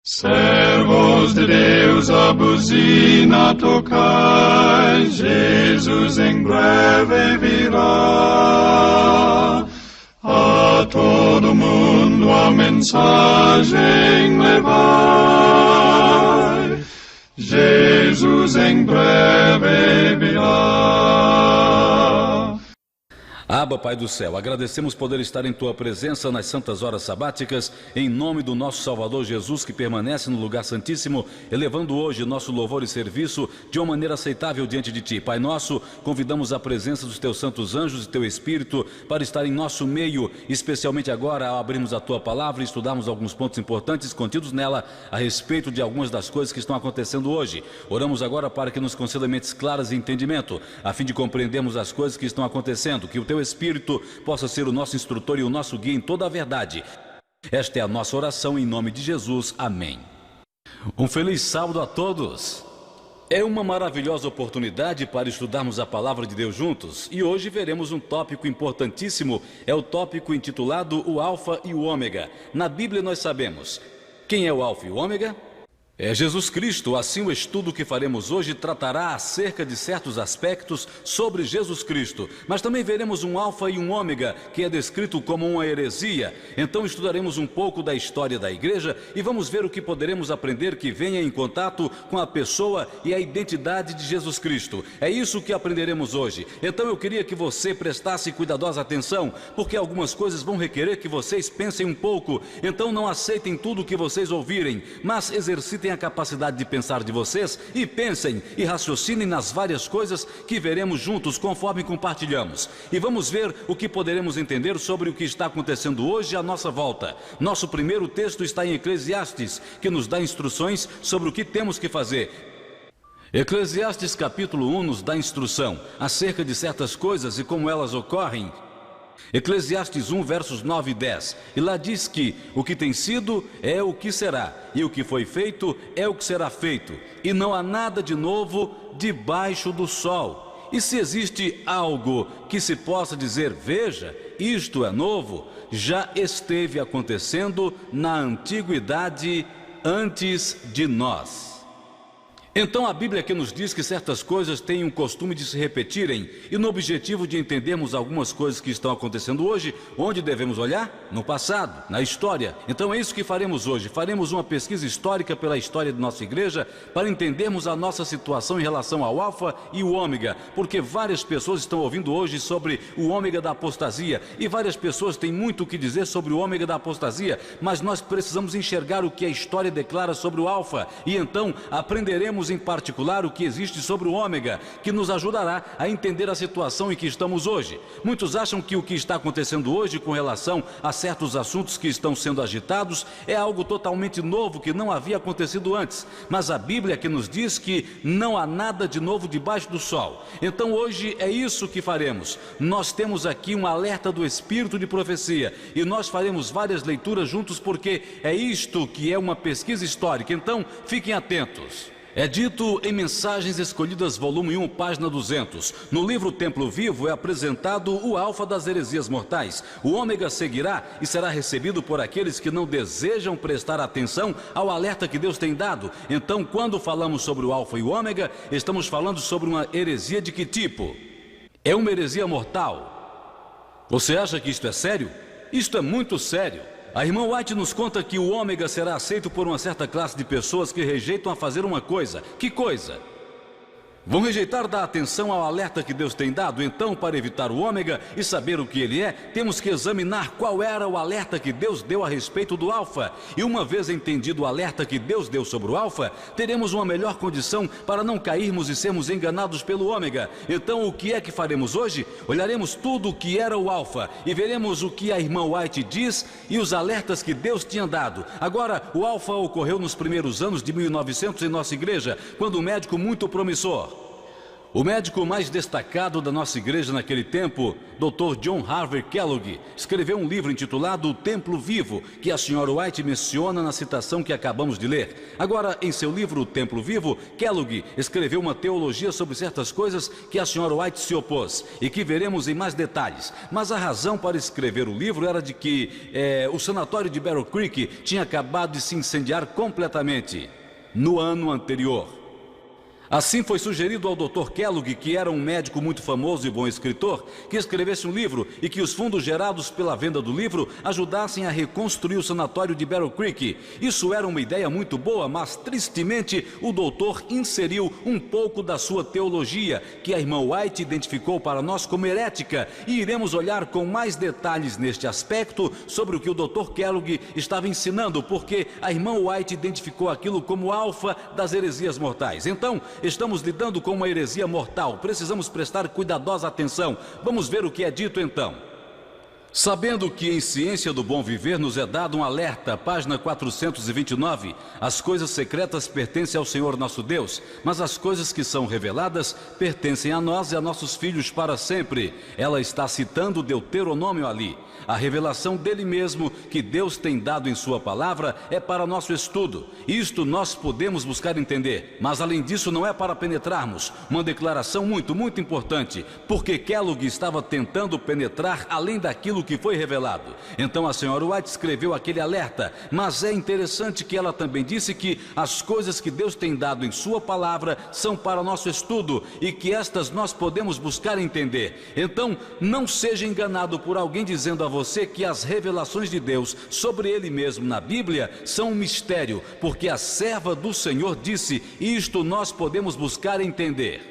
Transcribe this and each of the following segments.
Servos de Deus, a buzina tocai, Jesus em breve virá. A todo mundo a mensagem levai, Jesus em breve virá. Abba, Pai do céu, agradecemos poder estar em Tua presença nas santas horas sabáticas, em nome do nosso Salvador Jesus, que permanece no lugar santíssimo, elevando hoje nosso louvor e serviço de uma maneira aceitável diante de Ti. Pai nosso, convidamos a presença dos Teus santos anjos e Teu Espírito para estar em nosso meio, especialmente agora ao abrirmos a Tua palavra e estudarmos alguns pontos importantes contidos nela a respeito de algumas das coisas que estão acontecendo hoje. Oramos agora para que nos conceda mentes claras e entendimento, a fim de compreendermos as coisas que estão acontecendo, que o Teu Espírito possa ser o nosso instrutor e o nosso guia em toda a verdade. Esta é a nossa oração em nome de Jesus. Amém. Um feliz sábado a todos. É uma maravilhosa oportunidade para estudarmos a palavra de Deus juntos, e hoje veremos um tópico importantíssimo. É o tópico intitulado o Alfa e o Ômega. Na Bíblia nós sabemos quem é o Alfa e o Ômega. É Jesus Cristo. Assim, o estudo que faremos hoje tratará acerca de certos aspectos sobre Jesus Cristo, mas também veremos um alfa e um ômega, que é descrito como uma heresia. Então estudaremos um pouco da história da igreja e vamos ver o que poderemos aprender que venha em contato com a pessoa e a identidade de Jesus Cristo. É isso que aprenderemos hoje. Então eu queria que você prestasse cuidadosa atenção, porque algumas coisas vão requerer que vocês pensem um pouco. Então não aceitem tudo o que vocês ouvirem, mas exercitem a capacidade de pensar de vocês e pensem e raciocinem nas várias coisas que veremos juntos conforme compartilhamos. E vamos ver o que poderemos entender sobre o que está acontecendo hoje à nossa volta. Nosso primeiro texto está em Eclesiastes, que nos dá instruções sobre o que temos que fazer. Eclesiastes capítulo 1 nos dá instrução acerca de certas coisas e como elas ocorrem. Eclesiastes 1, versos 9 e 10, e lá diz que o que tem sido é o que será, e o que foi feito é o que será feito, e não há nada de novo debaixo do sol. E se existe algo que se possa dizer, veja, isto é novo, já esteve acontecendo na antiguidade antes de nós. Então a Bíblia aqui nos diz que certas coisas têm um costume de se repetirem, e no objetivo de entendermos algumas coisas que estão acontecendo hoje, onde devemos olhar? No passado, na história. Então é isso que faremos hoje. Faremos uma pesquisa histórica pela história de nossa igreja, para entendermos a nossa situação em relação ao Alfa e o Ômega, porque várias pessoas estão ouvindo hoje sobre o Ômega da apostasia, e várias pessoas têm muito o que dizer sobre o Ômega da apostasia, mas nós precisamos enxergar o que a história declara sobre o Alfa, e então aprenderemos em particular o que existe sobre o ômega, que nos ajudará a entender a situação em que estamos hoje. Muitos acham que o que está acontecendo hoje com relação a certos assuntos que estão sendo agitados é algo totalmente novo, que não havia acontecido antes, mas a Bíblia que nos diz que não há nada de novo debaixo do sol. Então hoje é isso que faremos. Nós temos aqui um alerta do Espírito de profecia, e nós faremos várias leituras juntos, porque é isto que é uma pesquisa histórica. Então fiquem atentos. É dito em Mensagens Escolhidas, volume 1, página 200. No livro Templo Vivo é apresentado o alfa das heresias mortais. O ômega seguirá e será recebido por aqueles que não desejam prestar atenção ao alerta que Deus tem dado. Então, quando falamos sobre o alfa e o ômega, estamos falando sobre uma heresia de que tipo? É uma heresia mortal. Você acha que isto é sério? Isto é muito sério. A irmã White nos conta que o ômega será aceito por uma certa classe de pessoas que rejeitam a fazer uma coisa. Que coisa? Vão rejeitar dar atenção ao alerta que Deus tem dado. Então, para evitar o ômega e saber o que ele é, temos que examinar qual era o alerta que Deus deu a respeito do alfa. E uma vez entendido o alerta que Deus deu sobre o alfa, teremos uma melhor condição para não cairmos e sermos enganados pelo ômega. Então, o que é que faremos hoje? Olharemos tudo o que era o alfa e veremos o que a irmã White diz e os alertas que Deus tinha dado. Agora, o alfa ocorreu nos primeiros anos de 1900 em nossa igreja, quando um médico muito promissor, O médico mais destacado da nossa igreja naquele tempo, Dr. John Harvey Kellogg, escreveu um livro intitulado O Templo Vivo, que a Sra. White menciona na citação que acabamos de ler. Agora, em seu livro O Templo Vivo, Kellogg escreveu uma teologia sobre certas coisas que a Sra. White se opôs e que veremos em mais detalhes. Mas a razão para escrever o livro era de que o sanatório de Battle Creek tinha acabado de se incendiar completamente no ano anterior. Assim foi sugerido ao Dr. Kellogg, que era um médico muito famoso e bom escritor, que escrevesse um livro e que os fundos gerados pela venda do livro ajudassem a reconstruir o sanatório de Battle Creek. Isso era uma ideia muito boa, mas tristemente o doutor inseriu um pouco da sua teologia, que a irmã White identificou para nós como herética, e iremos olhar com mais detalhes neste aspecto sobre o que o Dr. Kellogg estava ensinando, porque a irmã White identificou aquilo como alfa das heresias mortais. Então, estamos lidando com uma heresia mortal, precisamos prestar cuidadosa atenção. Vamos ver o que é dito então. Sabendo que em Ciência do Bom Viver nos é dado um alerta, página 429, as coisas secretas pertencem ao Senhor nosso Deus, mas as coisas que são reveladas pertencem a nós e a nossos filhos para sempre. Ela está citando Deuteronômio ali. A revelação dele mesmo que Deus tem dado em sua palavra é para nosso estudo. Isto nós podemos buscar entender, mas além disso não é para penetrarmos. Uma declaração muito importante, porque Kellogg estava tentando penetrar além daquilo que foi revelado. Então a Sra. White escreveu aquele alerta, mas é interessante que ela também disse que as coisas que Deus tem dado em sua palavra são para nosso estudo e que estas nós podemos buscar entender. Então não seja enganado por alguém dizendo a você que as revelações de Deus sobre Ele mesmo na Bíblia são um mistério, porque a serva do Senhor disse, isto nós podemos buscar entender.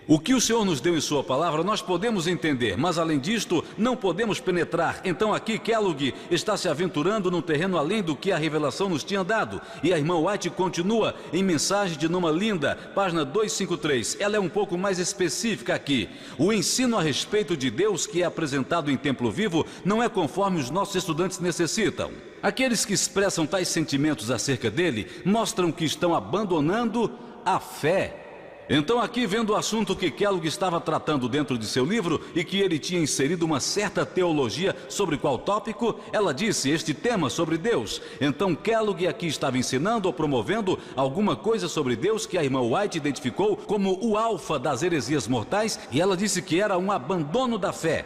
O que o Senhor nos deu em sua palavra nós podemos entender, mas além disto não podemos penetrar. Então aqui Kellogg está se aventurando num terreno além do que a revelação nos tinha dado. E a irmã White continua em Mensagem de Numa Linda, página 253. Ela é um pouco mais específica aqui. O ensino a respeito de Deus que é apresentado em Templo Vivo não é conforme os nossos estudantes necessitam. Aqueles que expressam tais sentimentos acerca dele mostram que estão abandonando a fé. Então aqui vendo o assunto que Kellogg estava tratando dentro de seu livro e que ele tinha inserido uma certa teologia sobre qual tópico, ela disse este tema sobre Deus. Então Kellogg aqui estava ensinando ou promovendo alguma coisa sobre Deus que a irmã White identificou como o alfa das heresias mortais, e ela disse que era um abandono da fé.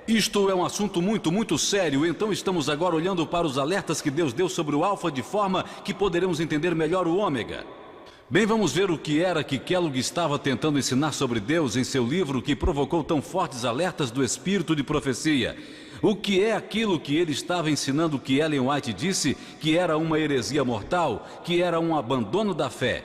Isto é um assunto muito sério, então estamos agora olhando para os alertas que Deus deu sobre o alfa de forma que poderemos entender melhor o ômega. Bem, vamos ver o que era que Kellogg estava tentando ensinar sobre Deus em seu livro que provocou tão fortes alertas do espírito de profecia. O que é aquilo que ele estava ensinando que Ellen White disse que era uma heresia mortal, que era um abandono da fé?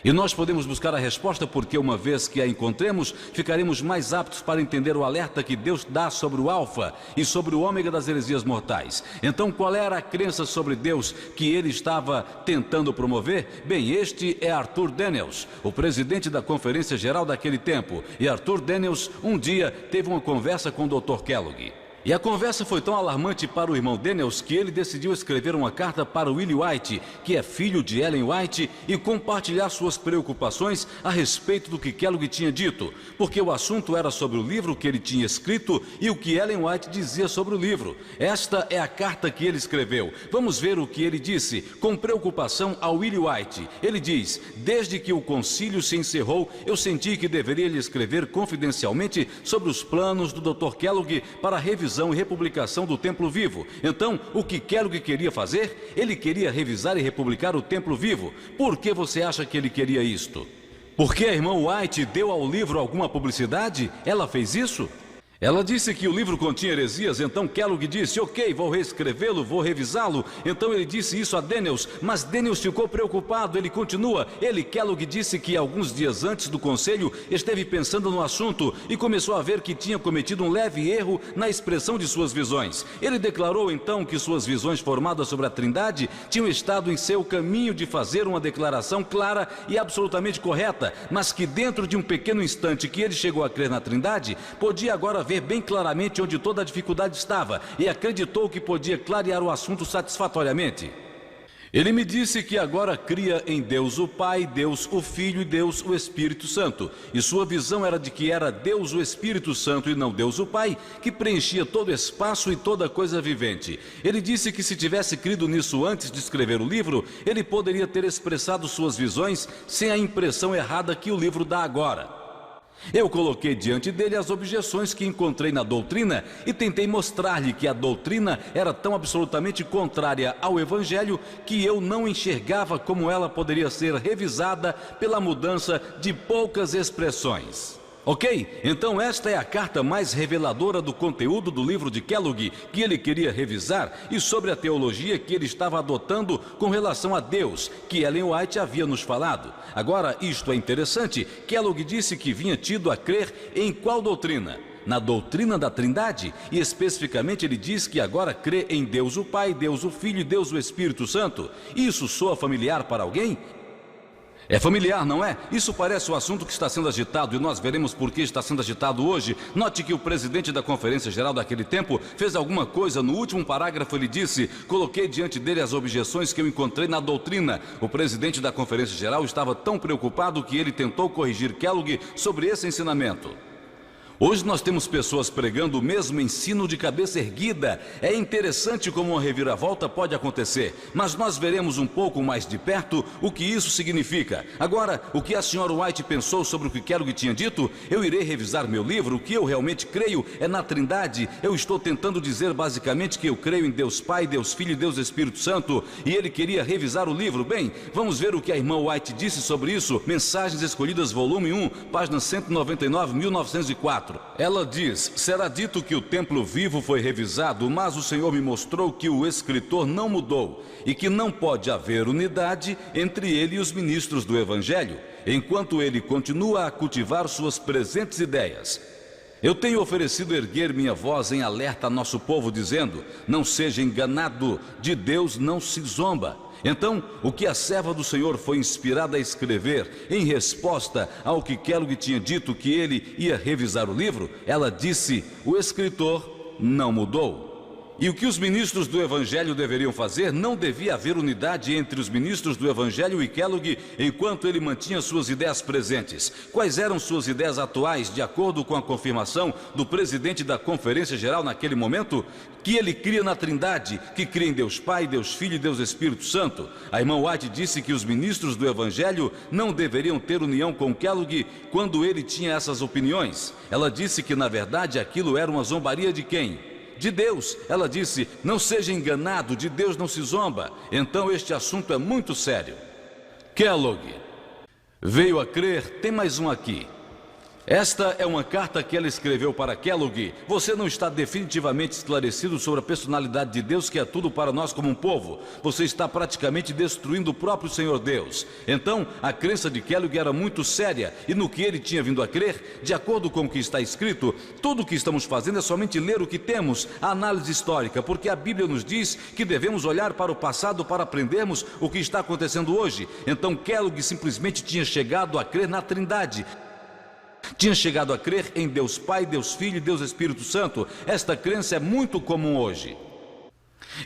E nós podemos buscar a resposta porque uma vez que a encontremos, ficaremos mais aptos para entender o alerta que Deus dá sobre o alfa e sobre o ômega das heresias mortais. Então qual era a crença sobre Deus que ele estava tentando promover? Bem, este é Arthur Daniels, o presidente da Conferência Geral daquele tempo. E Arthur Daniels um dia teve uma conversa com o Dr. Kellogg. E a conversa foi tão alarmante para o irmão Daniels que ele decidiu escrever uma carta para Willie White, que é filho de Ellen White, e compartilhar suas preocupações a respeito do que Kellogg tinha dito, porque o assunto era sobre o livro que ele tinha escrito e o que Ellen White dizia sobre o livro. Esta é a carta que ele escreveu. Vamos ver o que ele disse, com preocupação a Willie White. Ele diz: desde que o concílio se encerrou, eu senti que deveria lhe escrever confidencialmente sobre os planos do Dr. Kellogg para a revisão e republicação do Templo Vivo. Então, o que Kellogg queria fazer? Ele queria revisar e republicar o Templo Vivo. Por que você acha que ele queria isto? Porque a irmã White deu ao livro alguma publicidade? Ela fez isso? Ela disse que o livro continha heresias, então Kellogg disse, ok, vou reescrevê-lo, vou revisá-lo. Então ele disse isso a Daniels, mas Daniels ficou preocupado, ele continua. Kellogg disse que alguns dias antes do conselho esteve pensando no assunto e começou a ver que tinha cometido um leve erro na expressão de suas visões. Ele declarou então que suas visões formadas sobre a Trindade tinham estado em seu caminho de fazer uma declaração clara e absolutamente correta, mas que dentro de um pequeno instante que ele chegou a crer na Trindade, podia agora ver bem claramente onde toda a dificuldade estava e acreditou que podia clarear o assunto satisfatoriamente. Ele me disse que agora cria em Deus o Pai, Deus o Filho e Deus o Espírito Santo. E sua visão era de que era Deus o Espírito Santo e não Deus o Pai, que preenchia todo o espaço e toda coisa vivente. Ele disse que se tivesse crido nisso antes de escrever o livro, ele poderia ter expressado suas visões sem a impressão errada que o livro dá agora. Eu coloquei diante dele as objeções que encontrei na doutrina e tentei mostrar-lhe que a doutrina era tão absolutamente contrária ao Evangelho que eu não enxergava como ela poderia ser revisada pela mudança de poucas expressões. Ok? Então esta é a carta mais reveladora do conteúdo do livro de Kellogg que ele queria revisar e sobre a teologia que ele estava adotando com relação a Deus, que Ellen White havia nos falado. Agora, isto é interessante, Kellogg disse que vinha tido a crer em qual doutrina? Na doutrina da Trindade, e especificamente ele diz que agora crê em Deus o Pai, Deus o Filho e Deus o Espírito Santo. Isso soa familiar para alguém? É familiar, não é? Isso parece o assunto que está sendo agitado e nós veremos por que está sendo agitado hoje. Note que o presidente da Conferência Geral daquele tempo fez alguma coisa. No último parágrafo ele disse: coloquei diante dele as objeções que eu encontrei na doutrina. O presidente da Conferência Geral estava tão preocupado que ele tentou corrigir Kellogg sobre esse ensinamento. Hoje nós temos pessoas pregando o mesmo ensino de cabeça erguida. É interessante como uma reviravolta pode acontecer, mas nós veremos um pouco mais de perto o que isso significa. Agora, o que a senhora White pensou sobre o que Kellogg tinha dito? Eu irei revisar meu livro. O que eu realmente creio é na Trindade. Eu estou tentando dizer basicamente que eu creio em Deus Pai, Deus Filho e Deus Espírito Santo, e ele queria revisar o livro. Bem, vamos ver o que a irmã White disse sobre isso. Mensagens Escolhidas, volume 1, página 199, 1904. Ela diz: será dito que o templo vivo foi revisado, mas o Senhor me mostrou que o escritor não mudou e que não pode haver unidade entre ele e os ministros do Evangelho, enquanto ele continua a cultivar suas presentes ideias. Eu tenho oferecido erguer minha voz em alerta a nosso povo, dizendo: não seja enganado, de Deus não se zomba. Então, o que a serva do Senhor foi inspirada a escrever em resposta ao que Kellogg tinha dito que ele ia revisar o livro, ela disse: o escritor não mudou. E o que os ministros do Evangelho deveriam fazer? Não devia haver unidade entre os ministros do Evangelho e Kellogg enquanto ele mantinha suas ideias presentes. Quais eram suas ideias atuais, de acordo com a confirmação do presidente da Conferência Geral naquele momento? Que ele cria na Trindade, que cria em Deus Pai, Deus Filho e Deus Espírito Santo. A irmã White disse que os ministros do Evangelho não deveriam ter união com Kellogg quando ele tinha essas opiniões. Ela disse que, na verdade, aquilo era uma zombaria de quem? De Deus. Ela disse: não seja enganado, de Deus não se zomba. Então este assunto é muito sério. Kellogg veio a crer. Tem mais um aqui. Esta é uma carta que ela escreveu para Kellogg. Você não está definitivamente esclarecido sobre a personalidade de Deus, que é tudo para nós como um povo. Você está praticamente destruindo o próprio Senhor Deus. Então, a crença de Kellogg era muito séria, e no que ele tinha vindo a crer, de acordo com o que está escrito, tudo o que estamos fazendo é somente ler o que temos, a análise histórica, porque a Bíblia nos diz que devemos olhar para o passado para aprendermos o que está acontecendo hoje. Então Kellogg simplesmente tinha chegado a crer na Trindade. Tinha chegado a crer em Deus Pai, Deus Filho e Deus Espírito Santo. Esta crença é muito comum hoje.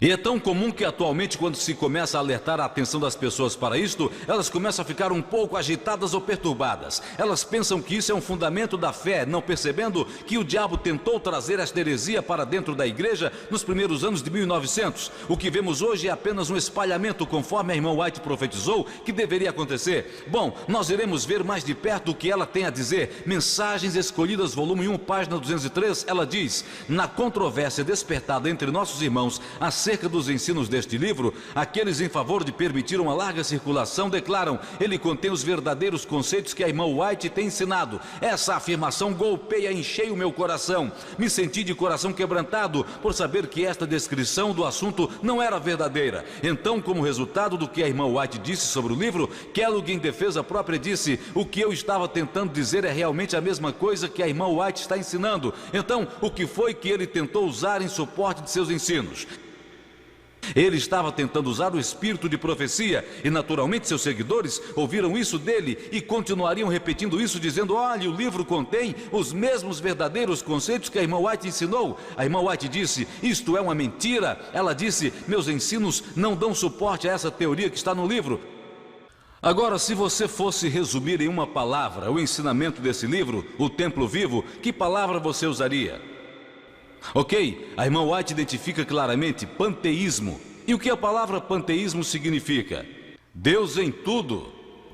E é tão comum que atualmente, quando se começa a alertar a atenção das pessoas para isto, elas começam a ficar um pouco agitadas ou perturbadas. Elas pensam que isso é um fundamento da fé, não percebendo que o diabo tentou trazer esta heresia para dentro da igreja nos primeiros anos de 1900. O que vemos hoje é apenas um espalhamento, conforme a irmã White profetizou que deveria acontecer. Bom, nós iremos ver mais de perto o que ela tem a dizer. Mensagens Escolhidas, volume 1, página 203, ela diz: na controvérsia despertada entre nossos irmãos acerca dos ensinos deste livro, aqueles em favor de permitir uma larga circulação declaram: ele contém os verdadeiros conceitos que a irmã White tem ensinado. Essa afirmação golpeia em cheio meu coração. Me senti de coração quebrantado por saber que esta descrição do assunto não era verdadeira. Então, como resultado do que a irmã White disse sobre o livro, Kellogg, em defesa própria, disse: o que eu estava tentando dizer é realmente a mesma coisa que a irmã White está ensinando. Então, o que foi que ele tentou usar em suporte de seus ensinos? Ele estava tentando usar o espírito de profecia e naturalmente seus seguidores ouviram isso dele e continuariam repetindo isso, dizendo: olha, o livro contém os mesmos verdadeiros conceitos que a irmã White ensinou. A irmã White disse: isto é uma mentira. Ela disse: meus ensinos não dão suporte a essa teoria que está no livro. Agora, se você fosse resumir em uma palavra o ensinamento desse livro, O Templo Vivo, que palavra você usaria? Ok, a irmã White identifica claramente panteísmo. E o que a palavra panteísmo significa? Deus em tudo.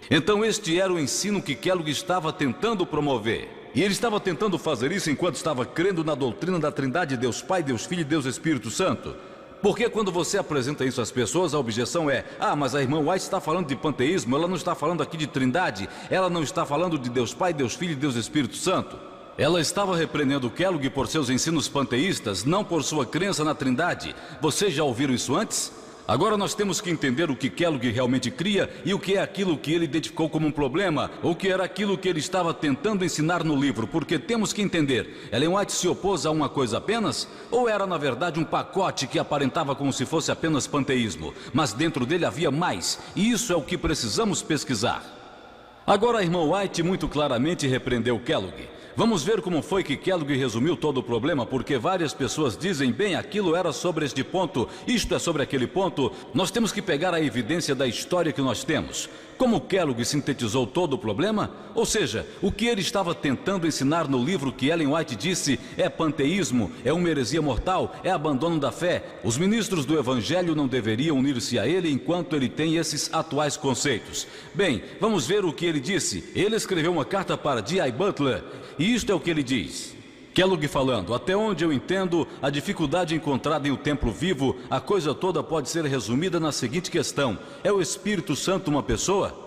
Então este era o ensino que Kellogg estava tentando promover. E ele estava tentando fazer isso enquanto estava crendo na doutrina da Trindade, Deus Pai, Deus Filho e Deus Espírito Santo. Porque quando você apresenta isso às pessoas, a objeção é: mas a irmã White está falando de panteísmo, ela não está falando aqui de Trindade, ela não está falando de Deus Pai, Deus Filho e Deus Espírito Santo. Ela estava repreendendo Kellogg por seus ensinos panteístas, não por sua crença na Trindade. Vocês já ouviram isso antes? Agora nós temos que entender o que Kellogg realmente cria e o que é aquilo que ele identificou como um problema, ou que era aquilo que ele estava tentando ensinar no livro, porque temos que entender: Ellen White se opôs a uma coisa apenas, ou era na verdade um pacote que aparentava como se fosse apenas panteísmo, mas dentro dele havia mais, e isso é o que precisamos pesquisar. Agora a irmã White muito claramente repreendeu Kellogg. Vamos ver como foi que Kellogg resumiu todo o problema, porque várias pessoas dizem: bem, aquilo era sobre este ponto, isto é sobre aquele ponto. Nós temos que pegar a evidência da história que nós temos. Como Kellogg sintetizou todo o problema? Ou seja, o que ele estava tentando ensinar no livro que Ellen White disse é panteísmo, é uma heresia mortal, é abandono da fé. Os ministros do Evangelho não deveriam unir-se a ele enquanto ele tem esses atuais conceitos. Bem, vamos ver o que ele disse. Ele escreveu uma carta para D.I. Butler, e isto é o que ele diz. Kellogg falando: até onde eu entendo a dificuldade encontrada em O Templo Vivo, a coisa toda pode ser resumida na seguinte questão: é o Espírito Santo uma pessoa?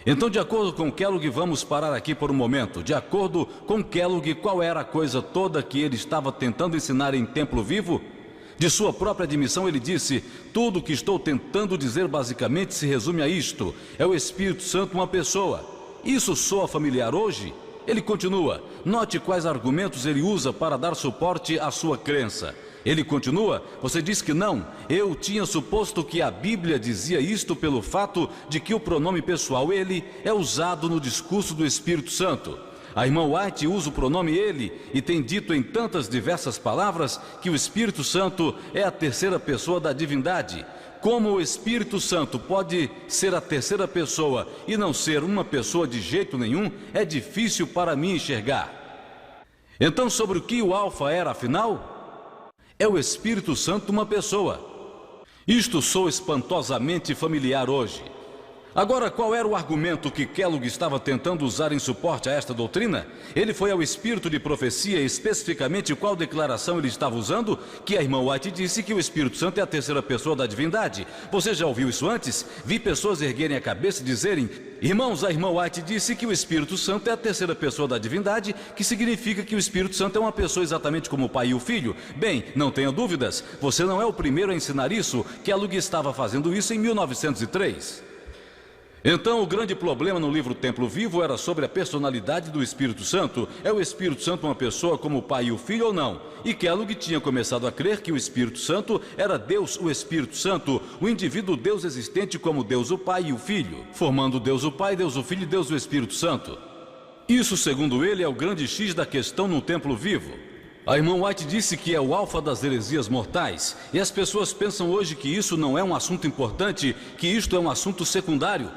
Então, de acordo com Kellogg, vamos parar aqui por um momento. De acordo com Kellogg, qual era a coisa toda que ele estava tentando ensinar em Templo Vivo? De sua própria admissão, ele disse: tudo o que estou tentando dizer basicamente se resume a isto: é o Espírito Santo uma pessoa. Isso soa familiar hoje? Ele continua: note quais argumentos ele usa para dar suporte à sua crença. Ele continua: você diz que não. Eu tinha suposto que a Bíblia dizia isto pelo fato de que o pronome pessoal ele é usado no discurso do Espírito Santo. A irmã White usa o pronome ele e tem dito em tantas diversas palavras que o Espírito Santo é a terceira pessoa da divindade. Como o Espírito Santo pode ser a terceira pessoa e não ser uma pessoa de jeito nenhum, é difícil para mim enxergar. Então, sobre o que o Alfa era afinal? É o Espírito Santo uma pessoa. Isto soa espantosamente familiar hoje. Agora, qual era o argumento que Kellogg estava tentando usar em suporte a esta doutrina? Ele foi ao espírito de profecia, especificamente qual declaração ele estava usando? Que a irmã White disse que o Espírito Santo é a terceira pessoa da divindade. Você já ouviu isso antes? Vi pessoas erguerem a cabeça e dizerem: irmãos, a irmã White disse que o Espírito Santo é a terceira pessoa da divindade, que significa que o Espírito Santo é uma pessoa exatamente como o Pai e o Filho. Bem, não tenha dúvidas, você não é o primeiro a ensinar isso. Kellogg estava fazendo isso em 1903. Então, o grande problema no livro Templo Vivo era sobre a personalidade do Espírito Santo. É o Espírito Santo uma pessoa como o Pai e o Filho ou não? E Kellogg tinha começado a crer que o Espírito Santo era Deus, o Espírito Santo, o indivíduo Deus existente como Deus o Pai e o Filho, formando Deus o Pai, Deus o Filho e Deus o Espírito Santo. Isso, segundo ele, é o grande X da questão no Templo Vivo. A irmã White disse que é o alfa das heresias mortais, e as pessoas pensam hoje que isso não é um assunto importante, que isto é um assunto secundário.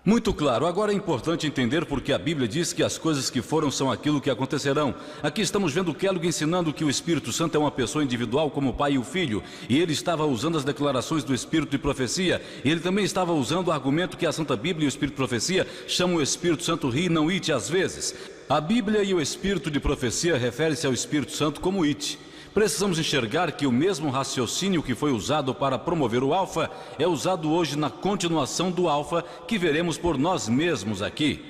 Muito claro. Agora é importante entender porque a Bíblia diz que as coisas que foram são aquilo que acontecerão. Aqui estamos vendo Kellogg ensinando que o Espírito Santo é uma pessoa individual como o Pai e o Filho, e ele estava usando as declarações do Espírito de profecia, e ele também estava usando o argumento que a Santa Bíblia e o Espírito de profecia chamam o Espírito Santo ri, não it às vezes. A Bíblia e o Espírito de profecia refere-se ao Espírito Santo como it. Precisamos enxergar que o mesmo raciocínio que foi usado para promover o alfa é usado hoje na continuação do alfa que veremos por nós mesmos aqui.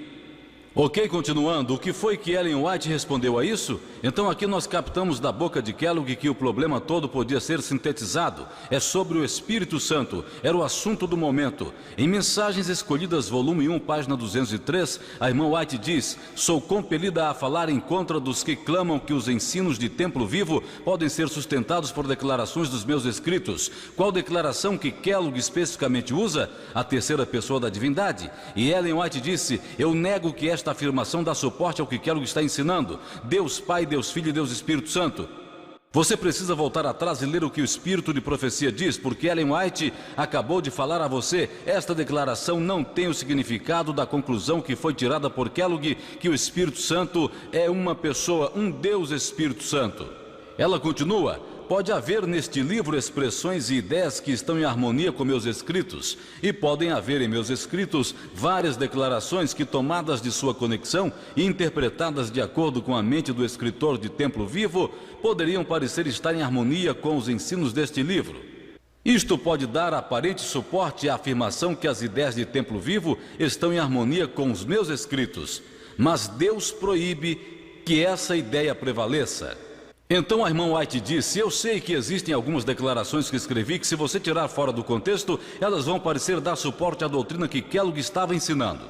Ok, continuando, o que foi que Ellen White respondeu a isso? Então aqui nós captamos da boca de Kellogg que o problema todo podia ser sintetizado. É sobre o Espírito Santo, era o assunto do momento. Em Mensagens Escolhidas, volume 1, página 203, a irmã White diz: sou compelida a falar em contra dos que clamam que os ensinos de templo vivo podem ser sustentados por declarações dos meus escritos. Qual declaração que Kellogg especificamente usa? A terceira pessoa da divindade. E Ellen White disse: eu nego que esta afirmação dá suporte ao que Kellogg está ensinando. Deus Pai, Deus Filho e Deus Espírito Santo. Você precisa voltar atrás e ler o que o Espírito de Profecia diz, porque Ellen White acabou de falar a você. Esta declaração não tem o significado da conclusão que foi tirada por Kellogg, que o Espírito Santo é uma pessoa, um Deus Espírito Santo. Ela continua: pode haver neste livro expressões e ideias que estão em harmonia com meus escritos, e podem haver em meus escritos várias declarações que, tomadas de sua conexão e interpretadas de acordo com a mente do escritor de Templo Vivo, poderiam parecer estar em harmonia com os ensinos deste livro. Isto pode dar aparente suporte à afirmação que as ideias de Templo Vivo estão em harmonia com os meus escritos, mas Deus proíbe que essa ideia prevaleça. Então a irmã White disse: eu sei que existem algumas declarações que escrevi que, se você tirar fora do contexto, elas vão parecer dar suporte à doutrina que Kellogg estava ensinando.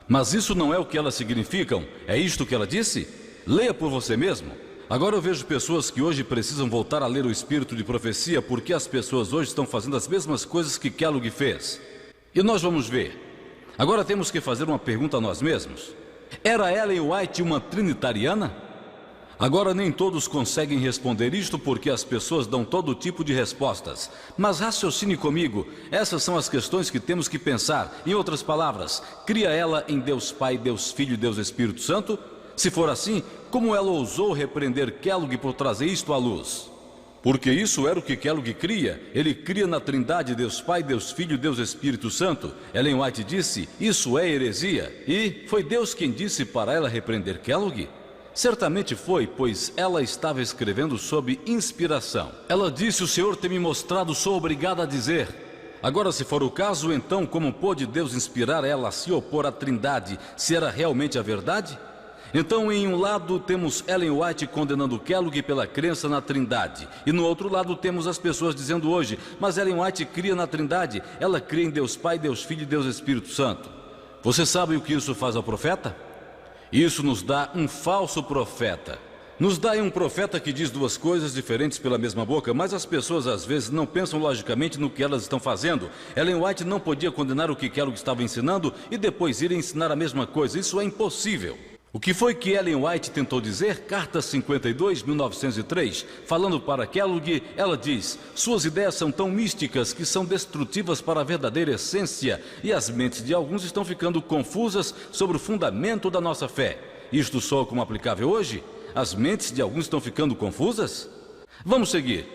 Mas isso não é o que elas significam. É isto que ela disse? Leia por você mesmo. Agora eu vejo pessoas que hoje precisam voltar a ler o Espírito de Profecia, porque as pessoas hoje estão fazendo as mesmas coisas que Kellogg fez. E nós vamos ver. Agora temos que fazer uma pergunta a nós mesmos. Era Ellen White uma trinitariana? Agora nem todos conseguem responder isto, porque as pessoas dão todo tipo de respostas. Mas raciocine comigo, essas são as questões que temos que pensar. Em outras palavras, cria ela em Deus Pai, Deus Filho e Deus Espírito Santo? Se for assim, como ela ousou repreender Kellogg por trazer isto à luz? Porque isso era o que Kellogg cria. Ele cria na Trindade, Deus Pai, Deus Filho e Deus Espírito Santo. Ellen White disse: isso é heresia. E foi Deus quem disse para ela repreender Kellogg? Certamente foi, pois ela estava escrevendo sob inspiração. Ela disse: o Senhor tem me mostrado, sou obrigada a dizer. Agora, se for o caso, então como pôde Deus inspirar ela a se opor à Trindade, se era realmente a verdade? Então, em um lado temos Ellen White condenando Kellogg pela crença na Trindade, e no outro lado temos as pessoas dizendo hoje: mas Ellen White cria na Trindade, ela cria em Deus Pai, Deus Filho e Deus Espírito Santo. Você sabe o que isso faz ao profeta? Isso nos dá um falso profeta. Nos dá um profeta que diz duas coisas diferentes pela mesma boca, mas as pessoas às vezes não pensam logicamente no que elas estão fazendo. Ellen White não podia condenar o que Kellogg estava ensinando e depois ir ensinar a mesma coisa. Isso é impossível. O que foi que Ellen White tentou dizer? Carta 52, 1903, falando para Kellogg, ela diz: suas ideias são tão místicas que são destrutivas para a verdadeira essência, e as mentes de alguns estão ficando confusas sobre o fundamento da nossa fé. Isto soa como aplicável hoje? As mentes de alguns estão ficando confusas? Vamos seguir.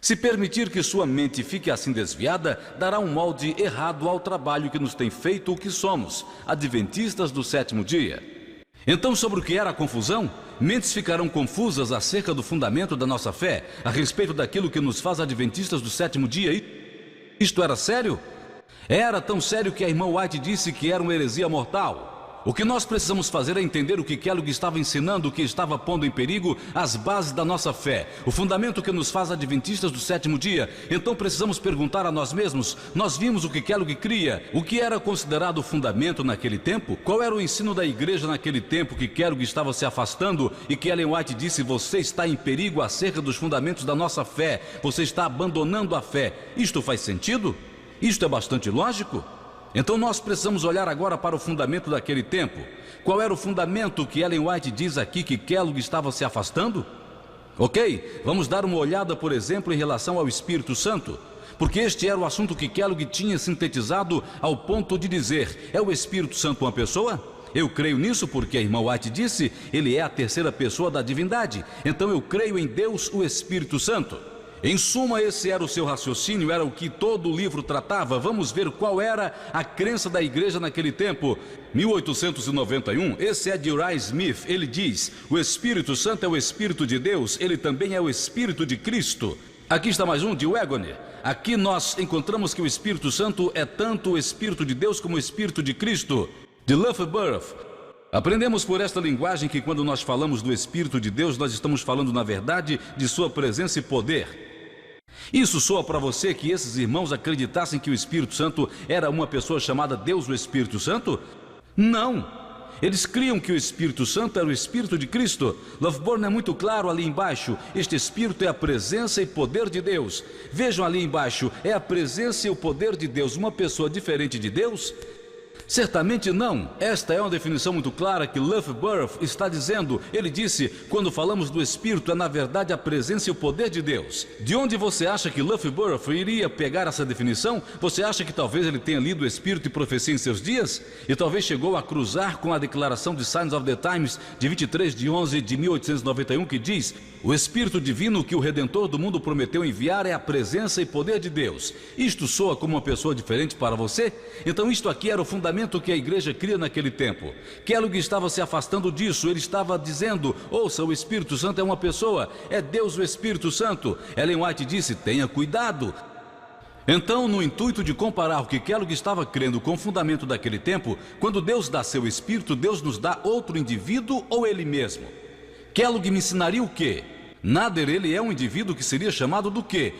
Se permitir que sua mente fique assim desviada, dará um molde errado ao trabalho que nos tem feito o que somos, adventistas do sétimo dia. Então, sobre o que era a confusão? Mentes ficarão confusas acerca do fundamento da nossa fé, a respeito daquilo que nos faz adventistas do sétimo dia. E isto era sério? Era tão sério que a irmã White disse que era uma heresia mortal. O que nós precisamos fazer é entender o que Kellogg estava ensinando, que estava pondo em perigo as bases da nossa fé, o fundamento que nos faz adventistas do sétimo dia. Então precisamos perguntar a nós mesmos: nós vimos o que Kellogg cria, o que era considerado o fundamento naquele tempo? Qual era o ensino da igreja naquele tempo que Kellogg estava se afastando e que Ellen White disse: você está em perigo acerca dos fundamentos da nossa fé, você está abandonando a fé? Isto faz sentido? Isto é bastante lógico? Então nós precisamos olhar agora para o fundamento daquele tempo. Qual era o fundamento que Ellen White diz aqui que Kellogg estava se afastando? Ok, vamos dar uma olhada, por exemplo, em relação ao Espírito Santo, porque este era o assunto que Kellogg tinha sintetizado ao ponto de dizer: é o Espírito Santo uma pessoa? Eu creio nisso porque a irmã White disse: ele é a terceira pessoa da divindade. Então eu creio em Deus, o Espírito Santo. Em suma, esse era o seu raciocínio, era o que todo o livro tratava. Vamos ver qual era a crença da igreja naquele tempo. 1891, esse é de Uriah Smith. Ele diz: o Espírito Santo é o Espírito de Deus, ele também é o Espírito de Cristo. Aqui está mais um de Waggoner. Aqui nós encontramos que o Espírito Santo é tanto o Espírito de Deus como o Espírito de Cristo. De Lafayette, Aprendemos por esta linguagem que quando nós falamos do Espírito de Deus, nós estamos falando, na verdade, de sua presença e poder. Isso soa para você que esses irmãos acreditassem que o Espírito Santo era uma pessoa chamada Deus, o Espírito Santo? Não! Eles criam que o Espírito Santo era o Espírito de Cristo. Loveborn é muito claro ali embaixo. Este Espírito é a presença e poder de Deus. Vejam ali embaixo, é a presença e o poder de Deus. Uma pessoa diferente de Deus? Certamente não. Esta é uma definição muito clara que Loveborn está dizendo. Ele disse, quando falamos do Espírito, é na verdade a presença e o poder de Deus. De onde você acha que Loveborn iria pegar essa definição? Você acha que talvez ele tenha lido o Espírito e profecia em seus dias? E talvez chegou a cruzar com a declaração de Signs of the Times de 23 de 11 de 1891, que diz: o Espírito Divino que o Redentor do mundo prometeu enviar é a presença e poder de Deus. Isto soa como uma pessoa diferente para você? Então isto aqui era o fundamento que a igreja cria naquele tempo. Kellogg estava se afastando disso. Ele estava dizendo: ouça, o Espírito Santo é uma pessoa, é Deus o Espírito Santo. Ellen White disse: tenha cuidado. Então, no intuito de comparar o que Kellogg estava crendo com o fundamento daquele tempo, quando Deus dá seu Espírito, Deus nos dá outro indivíduo ou Ele mesmo? Kellogg me ensinaria o quê? Nader, ele é um indivíduo que seria chamado do quê?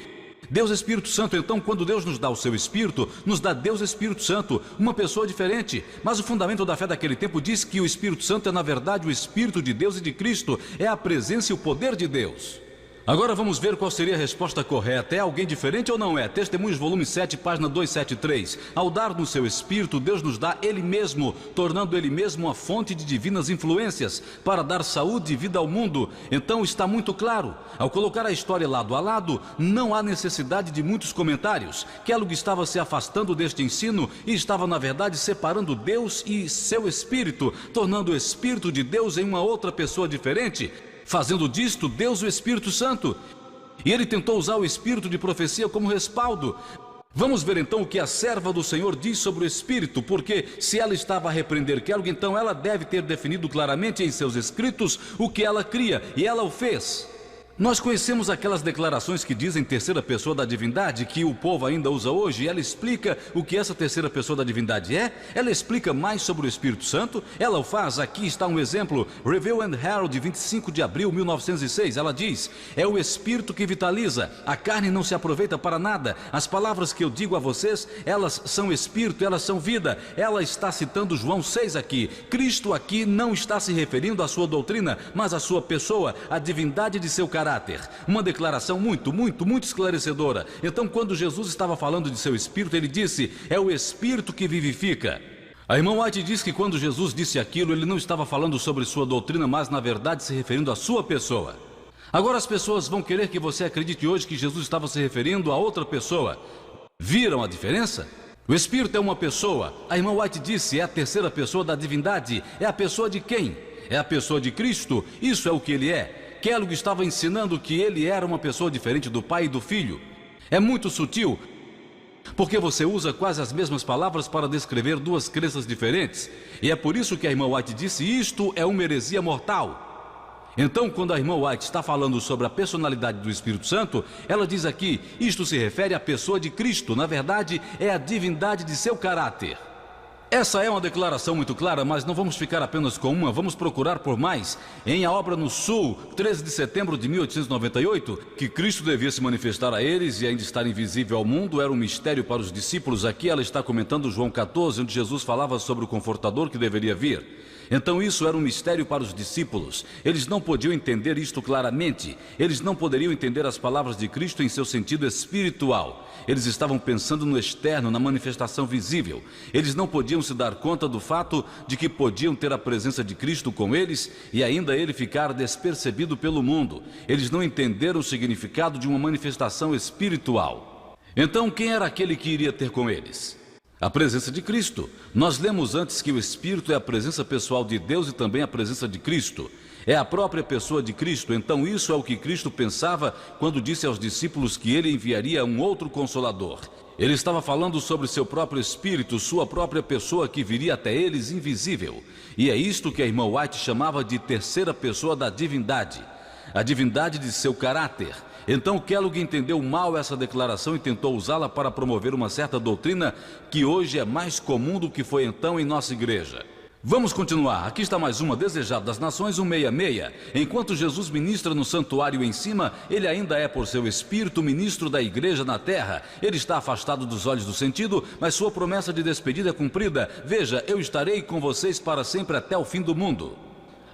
Deus Espírito Santo. Então, quando Deus nos dá o seu Espírito, nos dá Deus Espírito Santo, uma pessoa diferente. Mas o fundamento da fé daquele tempo diz que o Espírito Santo é na verdade o Espírito de Deus e de Cristo, é a presença e o poder de Deus. Agora vamos ver qual seria a resposta correta. É alguém diferente ou não é? Testemunhos, volume 7, página 273. Ao dar no seu Espírito, Deus nos dá Ele mesmo, tornando Ele mesmo a fonte de divinas influências para dar saúde e vida ao mundo. Então está muito claro. Ao colocar a história lado a lado, não há necessidade de muitos comentários. Kellogg estava se afastando deste ensino e estava, na verdade, separando Deus e seu Espírito, tornando o Espírito de Deus em uma outra pessoa diferente, fazendo disto Deus o Espírito Santo. E ele tentou usar o Espírito de profecia como respaldo. Vamos ver então o que a serva do Senhor diz sobre o Espírito, porque se ela estava a repreender Kellogg, então ela deve ter definido claramente em seus escritos o que ela cria, e ela o fez. Nós conhecemos aquelas declarações que dizem terceira pessoa da divindade, que o povo ainda usa hoje, e ela explica o que essa terceira pessoa da divindade é. Ela explica mais sobre o Espírito Santo. Ela o faz. Aqui está um exemplo. Review and Herald, 25 de abril de 1906. Ela diz: é o Espírito que vitaliza. A carne não se aproveita para nada. As palavras que eu digo a vocês, elas são Espírito, elas são vida. Ela está citando João 6 aqui. Cristo aqui não está se referindo à sua doutrina, mas à sua pessoa, à divindade de seu caráter. Uma declaração muito esclarecedora. Então, quando Jesus estava falando de seu Espírito, ele disse: é o Espírito que vivifica. A irmã White diz que quando Jesus disse aquilo, ele não estava falando sobre sua doutrina, mas na verdade se referindo à sua pessoa. Agora as pessoas vão querer que você acredite hoje que Jesus estava se referindo a outra pessoa. Viram a diferença? O Espírito é uma pessoa. A irmã White disse: é a terceira pessoa da divindade. É a pessoa de quem? É a pessoa de Cristo. Isso é o que ele é. Kellogg estava ensinando que ele era uma pessoa diferente do Pai e do Filho. É muito sutil, porque você usa quase as mesmas palavras para descrever duas crenças diferentes. E é por isso que a irmã White disse: isto é uma heresia mortal. Então, quando a irmã White está falando sobre a personalidade do Espírito Santo, ela diz aqui: isto se refere à pessoa de Cristo. Na verdade, é a divindade de seu caráter. Essa é uma declaração muito clara, mas não vamos ficar apenas com uma, vamos procurar por mais. Em A Obra no Sul, 13 de setembro de 1898, que Cristo devia se manifestar a eles e ainda estar invisível ao mundo, era um mistério para os discípulos. Aqui ela está comentando João 14, onde Jesus falava sobre o Confortador que deveria vir. Então isso era um mistério para os discípulos. Eles não podiam entender isto claramente. Eles não poderiam entender as palavras de Cristo em seu sentido espiritual. Eles estavam pensando no externo, na manifestação visível. Eles não podiam se dar conta do fato de que podiam ter a presença de Cristo com eles e ainda ele ficar despercebido pelo mundo. Eles não entenderam o significado de uma manifestação espiritual. Então quem era aquele que iria ter com eles? A presença de Cristo. Nós lemos antes que o Espírito é a presença pessoal de Deus e também a presença de Cristo. É a própria pessoa de Cristo. Então isso é o que Cristo pensava quando disse aos discípulos que ele enviaria um outro Consolador. Ele estava falando sobre seu próprio Espírito, sua própria pessoa que viria até eles invisível. E é isto que a irmã White chamava de terceira pessoa da divindade. A divindade de seu caráter. Então Kellogg entendeu mal essa declaração e tentou usá-la para promover uma certa doutrina que hoje é mais comum do que foi então em nossa igreja. Vamos continuar. Aqui está mais uma, Desejado das Nações 166. Enquanto Jesus ministra no santuário em cima, ele ainda é por seu Espírito ministro da igreja na terra. Ele está afastado dos olhos do sentido, mas sua promessa de despedida é cumprida. Veja, eu estarei com vocês para sempre até o fim do mundo.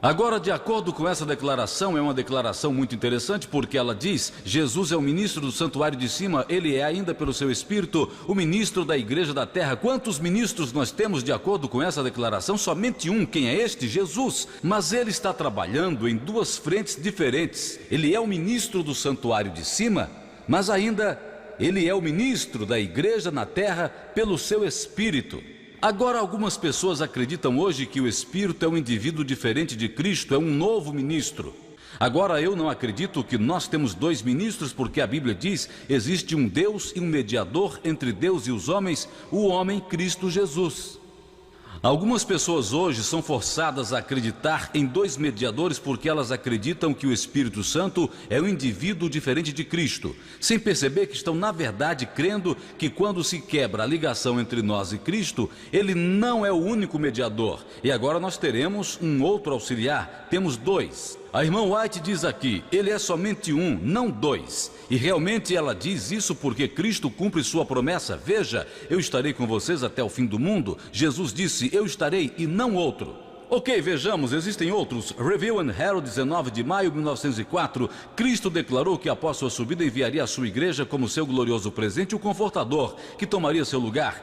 Agora, de acordo com essa declaração, é uma declaração muito interessante porque ela diz: Jesus é o ministro do santuário de cima, ele é ainda pelo seu Espírito o ministro da igreja da terra. Quantos ministros nós temos de acordo com essa declaração? Somente um. Quem é este? Jesus. Mas ele está trabalhando em duas frentes diferentes. Ele é o ministro do santuário de cima, mas ainda ele é o ministro da igreja na terra pelo seu Espírito. Agora, algumas pessoas acreditam hoje que o Espírito é um indivíduo diferente de Cristo, é um novo ministro. Agora, eu não acredito que nós temos dois ministros, porque a Bíblia diz: existe um Deus e um mediador entre Deus e os homens, o homem Cristo Jesus. Algumas pessoas hoje são forçadas a acreditar em dois mediadores porque elas acreditam que o Espírito Santo é um indivíduo diferente de Cristo, sem perceber que estão na verdade crendo que quando se quebra a ligação entre nós e Cristo, ele não é o único mediador. E agora nós teremos um outro auxiliar, temos dois. A irmã White diz aqui: ele é somente um, não dois. E realmente ela diz isso porque Cristo cumpre sua promessa. Veja, eu estarei com vocês até o fim do mundo. Jesus disse: eu estarei e não outro. Ok, vejamos, existem outros. Review and Herald, 19 de maio de 1904. Cristo declarou que após sua subida enviaria à sua igreja como seu glorioso presente o Confortador, que tomaria seu lugar.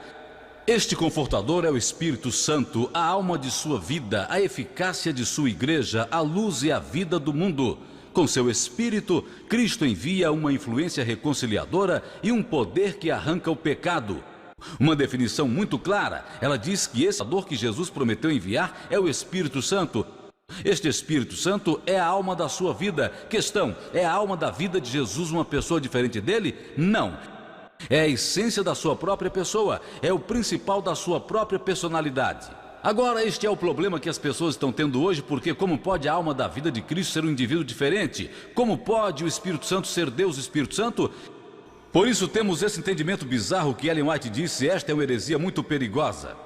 Este Confortador é o Espírito Santo, a alma de sua vida, a eficácia de sua igreja, a luz e a vida do mundo. Com seu Espírito, Cristo envia uma influência reconciliadora e um poder que arranca o pecado. Uma definição muito clara, ela diz que esse Confortador que Jesus prometeu enviar é o Espírito Santo. Este Espírito Santo é a alma da sua vida. Questão: é a alma da vida de Jesus uma pessoa diferente dele? Não. É a essência da sua própria pessoa, é o principal da sua própria personalidade. Agora, este é o problema que as pessoas estão tendo hoje, porque como pode a alma da vida de Cristo ser um indivíduo diferente? Como pode o Espírito Santo ser Deus Espírito Santo? Por isso temos esse entendimento bizarro que Ellen White disse: esta é uma heresia muito perigosa.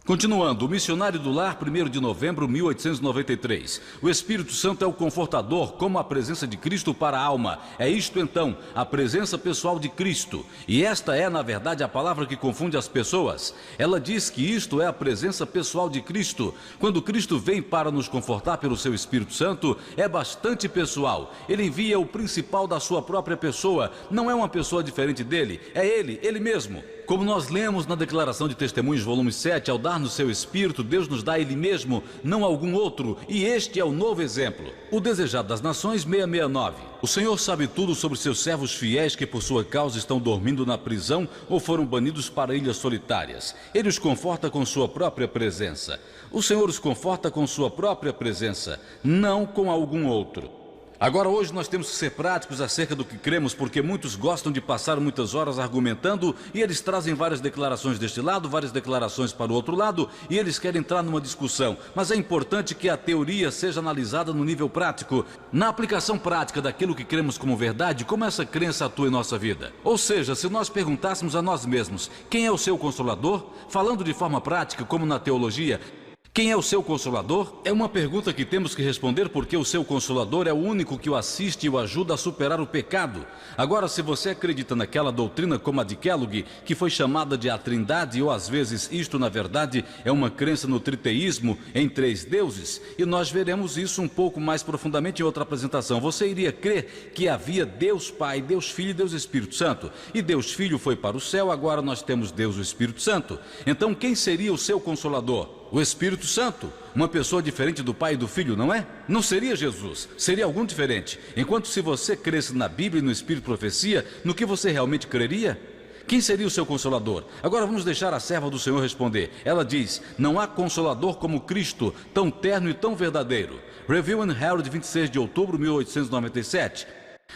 Continuando, o Missionário do Lar, 1º de novembro de 1893. O Espírito Santo é o Confortador, como a presença de Cristo para a alma. É isto então, a presença pessoal de Cristo. E esta é, na verdade, a palavra que confunde as pessoas. Ela diz que isto é a presença pessoal de Cristo. Quando Cristo vem para nos confortar pelo seu Espírito Santo, é bastante pessoal. Ele envia o principal da sua própria pessoa. Não é uma pessoa diferente dele, é ele mesmo. Como nós lemos na Declaração de Testemunhos, volume 7, ao dar-nos seu Espírito, Deus nos dá Ele mesmo, não algum outro, e este é o novo exemplo. O Desejado das Nações, 669. O Senhor sabe tudo sobre seus servos fiéis que por sua causa estão dormindo na prisão ou foram banidos para ilhas solitárias. Ele os conforta com sua própria presença. O Senhor os conforta com sua própria presença, não com algum outro. Agora, hoje nós temos que ser práticos acerca do que cremos, porque muitos gostam de passar muitas horas argumentando e eles trazem várias declarações deste lado, várias declarações para o outro lado e eles querem entrar numa discussão. Mas é importante que a teoria seja analisada no nível prático, na aplicação prática daquilo que cremos como verdade, como essa crença atua em nossa vida. Ou seja, se nós perguntássemos a nós mesmos: quem é o seu Consolador? Falando de forma prática, como na teologia, quem é o seu Consolador? É uma pergunta que temos que responder porque o seu Consolador é o único que o assiste e o ajuda a superar o pecado. Agora, se você acredita naquela doutrina como a de Kellogg, que foi chamada de a Trindade, ou às vezes isto na verdade é uma crença no triteísmo, em três deuses, e nós veremos isso um pouco mais profundamente em outra apresentação. Você iria crer que havia Deus Pai, Deus Filho e Deus Espírito Santo, e Deus Filho foi para o céu, agora nós temos Deus o Espírito Santo. Então quem seria o seu Consolador? O Espírito Santo, uma pessoa diferente do Pai e do Filho, não é? Não seria Jesus, seria algum diferente. Enquanto se você cresce na Bíblia e no Espírito Profecia, no que você realmente creria? Quem seria o seu Consolador? Agora vamos deixar a serva do Senhor responder. Ela diz: não há Consolador como Cristo, tão terno e tão verdadeiro. Review and Herald, 26 de outubro de 1897.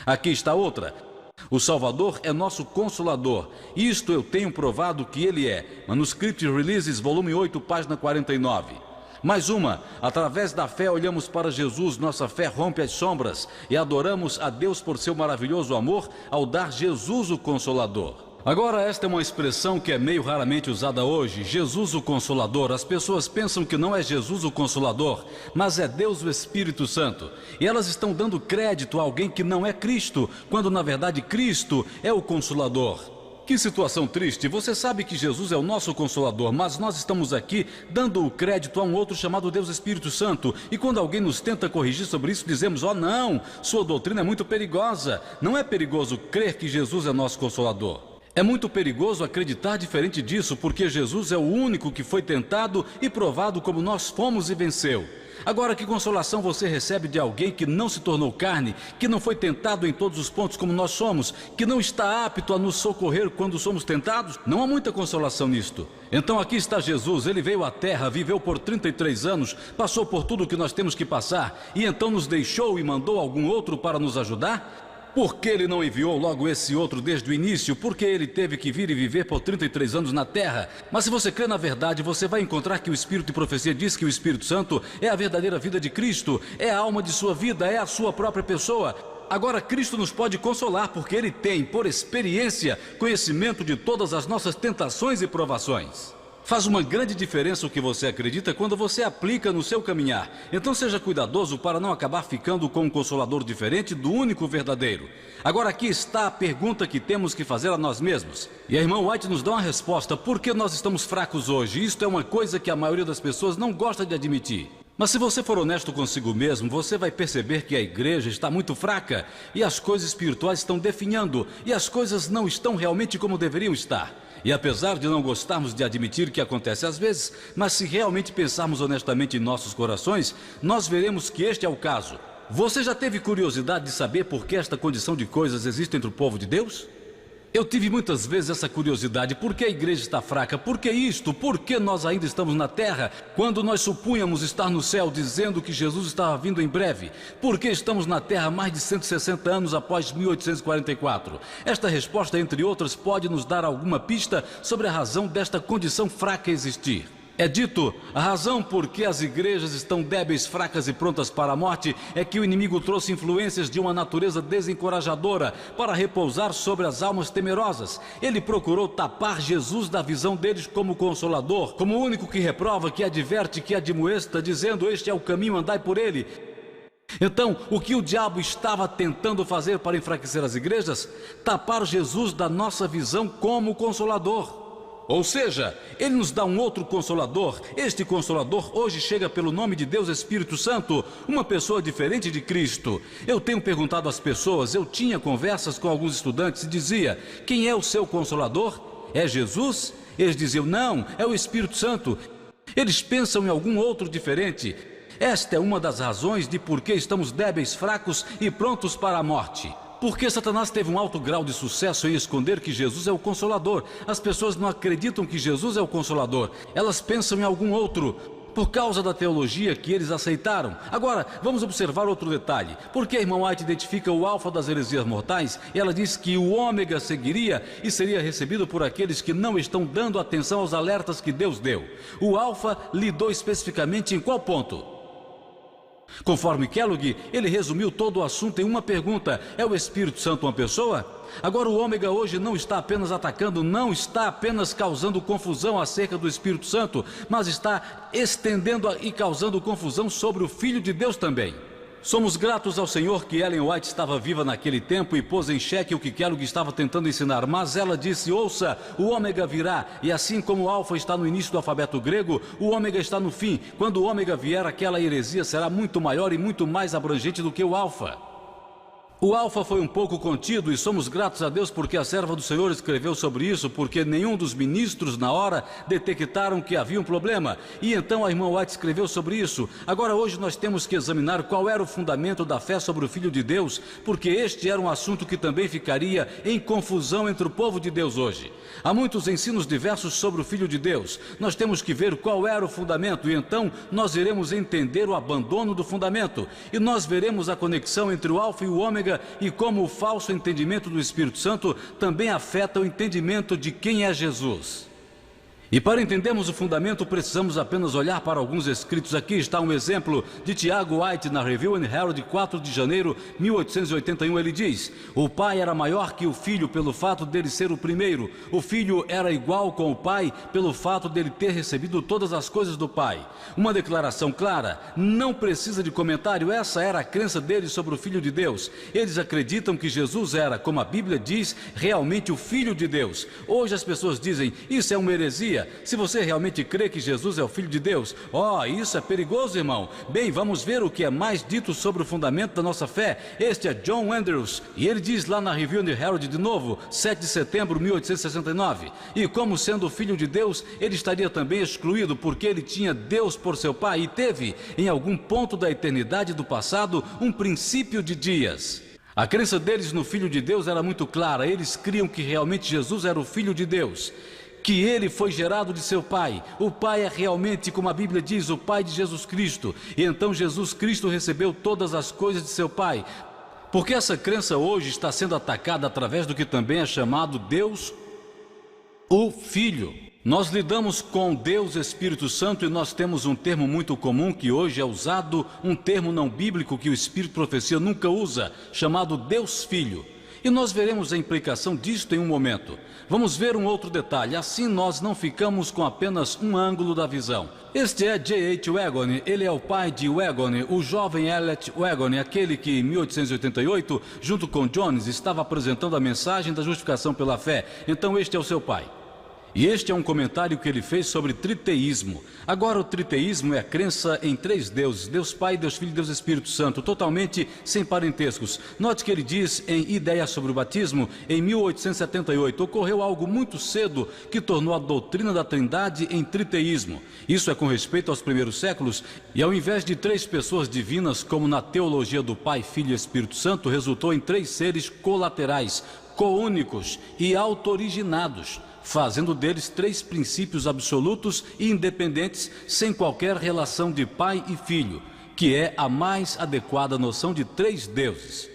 Aqui está outra. O Salvador é nosso Consolador. Isto eu tenho provado que Ele é. Manuscript Releases, volume 8, página 49. Mais uma. Através da fé olhamos para Jesus, nossa fé rompe as sombras e adoramos a Deus por seu maravilhoso amor ao dar Jesus o Consolador. Agora, esta é uma expressão que é meio raramente usada hoje, Jesus o Consolador. As pessoas pensam que não é Jesus o Consolador, mas é Deus o Espírito Santo. E elas estão dando crédito a alguém que não é Cristo, quando na verdade Cristo é o Consolador. Que situação triste. Você sabe que Jesus é o nosso Consolador, mas nós estamos aqui dando o crédito a um outro chamado Deus Espírito Santo. E quando alguém nos tenta corrigir sobre isso, dizemos: oh não, sua doutrina é muito perigosa. Não é perigoso crer que Jesus é nosso Consolador. É muito perigoso acreditar diferente disso, porque Jesus é o único que foi tentado e provado como nós fomos e venceu. Agora, que consolação você recebe de alguém que não se tornou carne, que não foi tentado em todos os pontos como nós somos, que não está apto a nos socorrer quando somos tentados? Não há muita consolação nisto. Então aqui está Jesus, ele veio à terra, viveu por 33 anos, passou por tudo o que nós temos que passar, e então nos deixou e mandou algum outro para nos ajudar? Por que ele não enviou logo esse outro desde o início? Por que ele teve que vir e viver por 33 anos na terra? Mas se você crê na verdade, você vai encontrar que o Espírito de profecia diz que o Espírito Santo é a verdadeira vida de Cristo, é a alma de sua vida, é a sua própria pessoa. Agora Cristo nos pode consolar porque ele tem, por experiência, conhecimento de todas as nossas tentações e provações. Faz uma grande diferença o que você acredita quando você aplica no seu caminhar. Então seja cuidadoso para não acabar ficando com um consolador diferente do único verdadeiro. Agora aqui está a pergunta que temos que fazer a nós mesmos. E a irmã White nos dá uma resposta: por que nós estamos fracos hoje? Isto é uma coisa que a maioria das pessoas não gosta de admitir. Mas se você for honesto consigo mesmo, você vai perceber que a igreja está muito fraca e as coisas espirituais estão definhando e as coisas não estão realmente como deveriam estar. E apesar de não gostarmos de admitir que acontece às vezes, mas se realmente pensarmos honestamente em nossos corações, nós veremos que este é o caso. Você já teve curiosidade de saber por que esta condição de coisas existe entre o povo de Deus? Eu tive muitas vezes essa curiosidade: por que a igreja está fraca? Por que isto? Por que nós ainda estamos na terra, quando nós supunhamos estar no céu, dizendo que Jesus estava vindo em breve? Por que estamos na terra mais de 160 anos após 1844? Esta resposta, entre outras, pode nos dar alguma pista sobre a razão desta condição fraca existir. É dito, a razão por que as igrejas estão débeis, fracas e prontas para a morte é que o inimigo trouxe influências de uma natureza desencorajadora para repousar sobre as almas temerosas. Ele procurou tapar Jesus da visão deles como consolador, como o único que reprova, que adverte, que admoesta, dizendo: este é o caminho, andai por ele. Então, o que o diabo estava tentando fazer para enfraquecer as igrejas? Tapar Jesus da nossa visão como consolador. Ou seja, ele nos dá um outro consolador. Este consolador hoje chega pelo nome de Deus Espírito Santo, uma pessoa diferente de Cristo. Eu tenho perguntado às pessoas, eu tinha conversas com alguns estudantes e dizia: quem é o seu consolador? É Jesus? Eles diziam: não, é o Espírito Santo. Eles pensam em algum outro diferente. Esta é uma das razões de por que estamos débeis, fracos e prontos para a morte. Porque Satanás teve um alto grau de sucesso em esconder que Jesus é o Consolador. As pessoas não acreditam que Jesus é o Consolador. Elas pensam em algum outro, por causa da teologia que eles aceitaram. Agora, vamos observar outro detalhe. Porque a irmã White identifica o alfa das heresias mortais, ela diz que o ômega seguiria e seria recebido por aqueles que não estão dando atenção aos alertas que Deus deu. O alfa lidou especificamente em qual ponto? Conforme Kellogg, ele resumiu todo o assunto em uma pergunta: é o Espírito Santo uma pessoa? Agora o ômega hoje não está apenas atacando, não está apenas causando confusão acerca do Espírito Santo, mas está estendendo e causando confusão sobre o Filho de Deus também. Somos gratos ao Senhor que Ellen White estava viva naquele tempo e pôs em xeque o que Kellogg estava tentando ensinar. Mas ela disse: ouça, o ômega virá, e assim como o alfa está no início do alfabeto grego, o ômega está no fim. Quando o ômega vier, aquela heresia será muito maior e muito mais abrangente do que o alfa. O alfa foi um pouco contido e somos gratos a Deus porque a serva do Senhor escreveu sobre isso, porque nenhum dos ministros na hora detectaram que havia um problema. E então a irmã White escreveu sobre isso. Agora hoje nós temos que examinar qual era o fundamento da fé sobre o Filho de Deus, porque este era um assunto que também ficaria em confusão entre o povo de Deus hoje. Há muitos ensinos diversos sobre o Filho de Deus. Nós temos que ver qual era o fundamento e então nós iremos entender o abandono do fundamento. E nós veremos a conexão entre o alfa e o ômega e como o falso entendimento do Espírito Santo também afeta o entendimento de quem é Jesus. E para entendermos o fundamento, precisamos apenas olhar para alguns escritos. Aqui está um exemplo de Tiago White na Review and Herald, 4 de janeiro de 1881. Ele diz: o pai era maior que o filho pelo fato dele ser o primeiro. O filho era igual com o pai pelo fato dele ter recebido todas as coisas do pai. Uma declaração clara, não precisa de comentário. Essa era a crença deles sobre o Filho de Deus. Eles acreditam que Jesus era, como a Bíblia diz, realmente o Filho de Deus. Hoje as pessoas dizem, isso é uma heresia. Se você realmente crê que Jesus é o Filho de Deus, isso é perigoso, irmão. Bem, vamos ver o que é mais dito sobre o fundamento da nossa fé. Este é John Andrews, e ele diz lá na Review and Herald de novo, 7 de setembro de 1869, e como sendo o Filho de Deus, ele estaria também excluído, porque ele tinha Deus por seu pai, e teve, em algum ponto da eternidade do passado, um princípio de dias. A crença deles no Filho de Deus era muito clara. Eles criam que realmente Jesus era o Filho de Deus, que ele foi gerado de seu pai. O pai é realmente, como a Bíblia diz, o pai de Jesus Cristo. E então Jesus Cristo recebeu todas as coisas de seu pai. Porque essa crença hoje está sendo atacada através do que também é chamado Deus, o Filho. Nós lidamos com Deus Espírito Santo e nós temos um termo muito comum que hoje é usado, um termo não bíblico que o Espírito Profecia nunca usa, chamado Deus Filho. E nós veremos a implicação disto em um momento. Vamos ver um outro detalhe, assim nós não ficamos com apenas um ângulo da visão. Este é J.H. Wagon, ele é o pai de Wagon, o jovem Elliot Wagon, aquele que em 1888, junto com Jones, estava apresentando a mensagem da justificação pela fé. Então este é o seu pai. E este é um comentário que ele fez sobre triteísmo. Agora, o triteísmo é a crença em três deuses, Deus Pai, Deus Filho e Deus Espírito Santo, totalmente sem parentescos. Note que ele diz em Ideia sobre o Batismo, em 1878, ocorreu algo muito cedo que tornou a doutrina da Trindade em triteísmo. Isso é com respeito aos primeiros séculos, e ao invés de três pessoas divinas, como na teologia do Pai, Filho e Espírito Santo, resultou em três seres colaterais, coúnicos e auto-originados, fazendo deles três princípios absolutos e independentes, sem qualquer relação de pai e filho, que é a mais adequada noção de três deuses.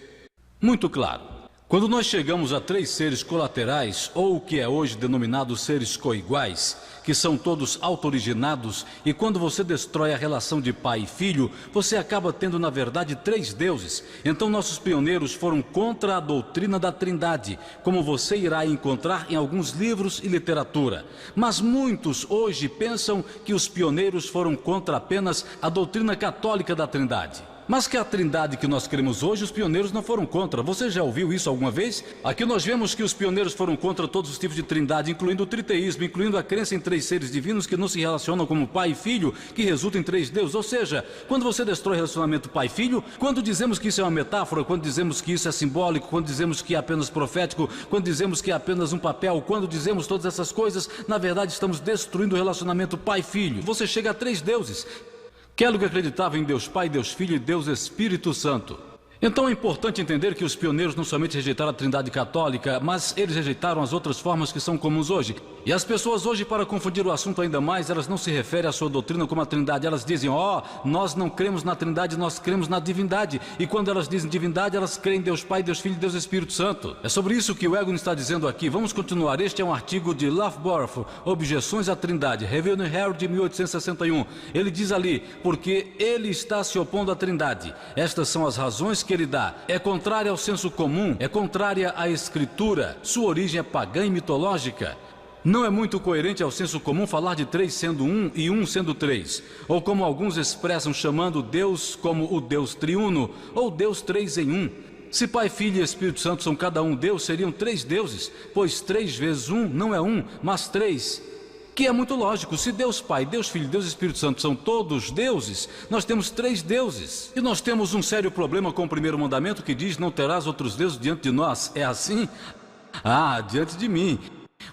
Muito claro. Quando nós chegamos a três seres colaterais, ou o que é hoje denominado seres coiguais, que são todos auto-originados, e quando você destrói a relação de pai e filho, você acaba tendo na verdade três deuses. Então nossos pioneiros foram contra a doutrina da Trindade, como você irá encontrar em alguns livros e literatura. Mas muitos hoje pensam que os pioneiros foram contra apenas a doutrina católica da Trindade. Mas que a Trindade que nós cremos hoje, os pioneiros não foram contra. Você já ouviu isso alguma vez? Aqui nós vemos que os pioneiros foram contra todos os tipos de Trindade, incluindo o triteísmo, incluindo a crença em três seres divinos que não se relacionam como pai e filho, que resulta em três deuses. Ou seja, quando você destrói o relacionamento pai e filho, quando dizemos que isso é uma metáfora, quando dizemos que isso é simbólico, quando dizemos que é apenas profético, quando dizemos que é apenas um papel, quando dizemos todas essas coisas, na verdade estamos destruindo o relacionamento pai e filho. Você chega a três deuses. Kellogg acreditava em Deus Pai, Deus Filho e Deus Espírito Santo. Então é importante entender que os pioneiros não somente rejeitaram a Trindade católica, mas eles rejeitaram as outras formas que são comuns hoje. E as pessoas hoje, para confundir o assunto ainda mais, elas não se referem à sua doutrina como a Trindade. Elas dizem, nós não cremos na Trindade, nós cremos na divindade. E quando elas dizem divindade, elas creem em Deus Pai, Deus Filho e Deus Espírito Santo. É sobre isso que o Wagon está dizendo aqui. Vamos continuar. Este é um artigo de Loughborough, Objeções à Trindade, Review and Herald de 1861. Ele diz ali, porque ele está se opondo à Trindade. Estas são as razões que ele dá. É contrária ao senso comum, é contrária à Escritura, sua origem é pagã e mitológica. Não é muito coerente ao senso comum falar de três sendo um e um sendo três, ou como alguns expressam chamando Deus como o Deus triuno, ou Deus três em um. Se Pai, Filho e Espírito Santo são cada um Deus, seriam três deuses, pois 3 vezes 1 não é 1, mas 3. Que é muito lógico, se Deus Pai, Deus Filho e Deus Espírito Santo são todos deuses, nós temos 3 deuses. E nós temos um sério problema com o primeiro mandamento que diz, não terás outros deuses diante de nós. É assim? Diante de mim.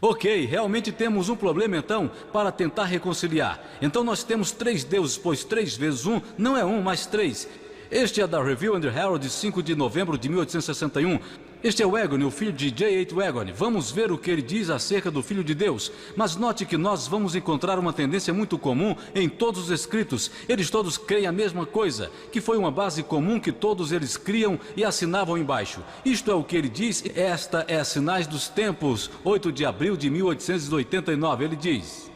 Ok, realmente temos um problema então, para tentar reconciliar. Então nós temos 3 deuses, pois 3 vezes 1 não é 1, mas 3. Este é da Review and Herald de 5 de novembro de 1861. Este é Wagon, o filho de J.H. Wagon. Vamos ver o que ele diz acerca do Filho de Deus. Mas note que nós vamos encontrar uma tendência muito comum em todos os escritos. Eles todos creem a mesma coisa, que foi uma base comum que todos eles criam e assinavam embaixo. Isto é o que ele diz. Esta é Sinais dos Tempos, 8 de abril de 1889. Ele diz...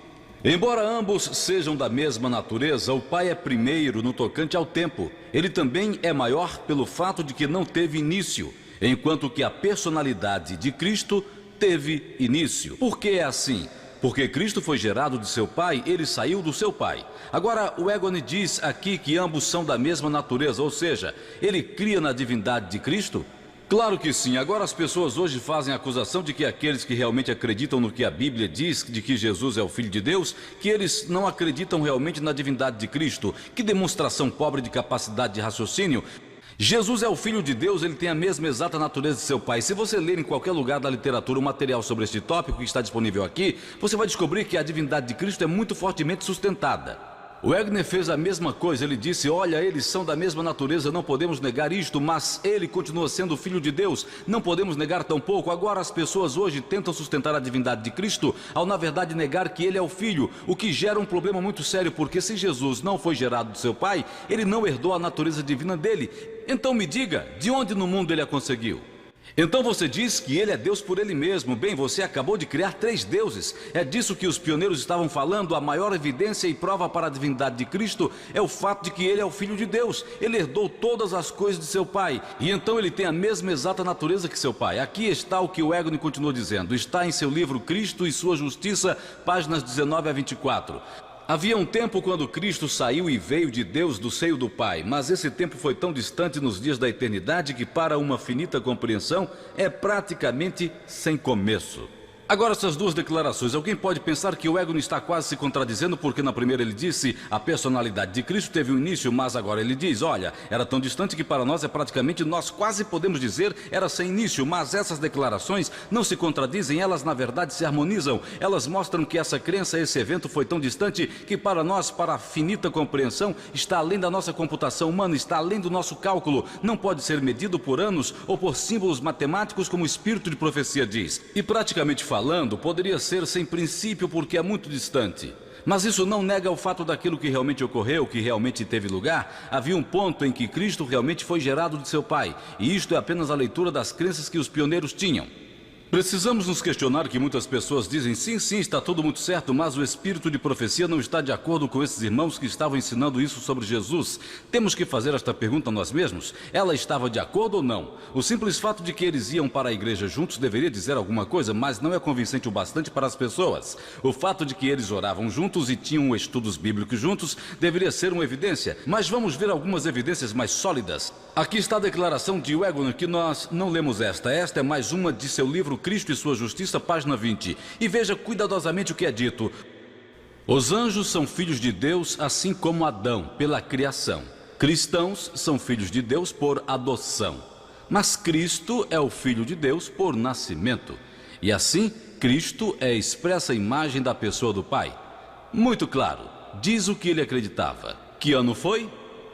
Embora ambos sejam da mesma natureza, o Pai é primeiro no tocante ao tempo. Ele também é maior pelo fato de que não teve início, enquanto que a personalidade de Cristo teve início. Por que é assim? Porque Cristo foi gerado de seu Pai, ele saiu do seu Pai. Agora, o Egoni diz aqui que ambos são da mesma natureza, ou seja, ele cria na divindade de Cristo? Claro que sim. Agora as pessoas hoje fazem a acusação de que aqueles que realmente acreditam no que a Bíblia diz, de que Jesus é o Filho de Deus, que eles não acreditam realmente na divindade de Cristo. Que demonstração pobre de capacidade de raciocínio. Jesus é o Filho de Deus, ele tem a mesma exata natureza de seu Pai. Se você ler em qualquer lugar da literatura um material sobre este tópico que está disponível aqui, você vai descobrir que a divindade de Cristo é muito fortemente sustentada. O Egner fez a mesma coisa, ele disse, olha, eles são da mesma natureza, não podemos negar isto, mas ele continua sendo o Filho de Deus, não podemos negar tampouco. Agora as pessoas hoje tentam sustentar a divindade de Cristo, ao na verdade negar que ele é o Filho, o que gera um problema muito sério, porque se Jesus não foi gerado do seu Pai, ele não herdou a natureza divina dele. Então me diga, de onde no mundo ele a conseguiu? Então você diz que ele é Deus por ele mesmo. Bem, você acabou de criar 3 deuses. É disso que os pioneiros estavam falando. A maior evidência e prova para a divindade de Cristo é o fato de que ele é o Filho de Deus. Ele herdou todas as coisas de seu Pai, e então ele tem a mesma exata natureza que seu Pai. Aqui está o que o Egoni continua dizendo. Está em seu livro Cristo e Sua Justiça, páginas 19 a 24. Havia um tempo quando Cristo saiu e veio de Deus do seio do Pai, mas esse tempo foi tão distante nos dias da eternidade que para uma finita compreensão é praticamente sem começo. Agora essas duas declarações, alguém pode pensar que o Egoni está quase se contradizendo, porque na primeira ele disse a personalidade de Cristo teve um início, mas agora ele diz, olha, era tão distante que para nós é praticamente, nós quase podemos dizer, era sem início. Mas essas declarações não se contradizem, elas na verdade se harmonizam. Elas mostram que essa crença, esse evento foi tão distante que para nós, para a finita compreensão, está além da nossa computação humana, está além do nosso cálculo, não pode ser medido por anos ou por símbolos matemáticos como o espírito de profecia diz. E praticamente falando, poderia ser sem princípio porque é muito distante. Mas isso não nega o fato daquilo que realmente ocorreu, que realmente teve lugar. Havia um ponto em que Cristo realmente foi gerado de seu Pai, e isto é apenas a leitura das crenças que os pioneiros tinham. Precisamos nos questionar que muitas pessoas dizem, sim, está tudo muito certo, mas o espírito de profecia não está de acordo com esses irmãos que estavam ensinando isso sobre Jesus. Temos que fazer esta pergunta a nós mesmos. Ela estava de acordo ou não? O simples fato de que eles iam para a igreja juntos deveria dizer alguma coisa, mas não é convincente o bastante para as pessoas. O fato de que eles oravam juntos e tinham estudos bíblicos juntos deveria ser uma evidência, mas vamos ver algumas evidências mais sólidas. Aqui está a declaração de Egoni, que nós não lemos esta é mais uma de seu livro Cristo e Sua Justiça, página 20. E veja cuidadosamente o que é dito. Os anjos são filhos de Deus, assim como Adão, pela criação. Cristãos são filhos de Deus por adoção. Mas Cristo é o Filho de Deus por nascimento. E assim, Cristo é a expressa imagem da pessoa do Pai. Muito claro, diz o que ele acreditava. Que ano foi?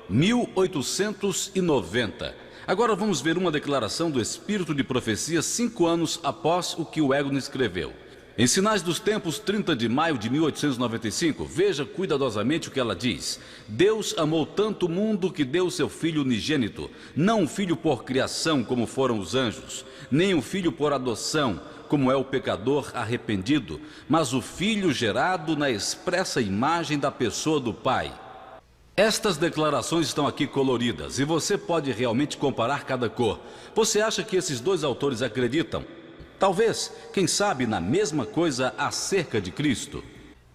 1890. Agora vamos ver uma declaração do espírito de profecia 5 anos após o que o Egoni escreveu. Em Sinais dos Tempos, 30 de maio de 1895, veja cuidadosamente o que ela diz. Deus amou tanto o mundo que deu seu Filho unigênito, não um filho por criação como foram os anjos, nem um filho por adoção, como é o pecador arrependido, mas o Filho gerado na expressa imagem da pessoa do Pai. Estas declarações estão aqui coloridas e você pode realmente comparar cada cor. Você acha que esses dois autores acreditam? Talvez, quem sabe, na mesma coisa acerca de Cristo.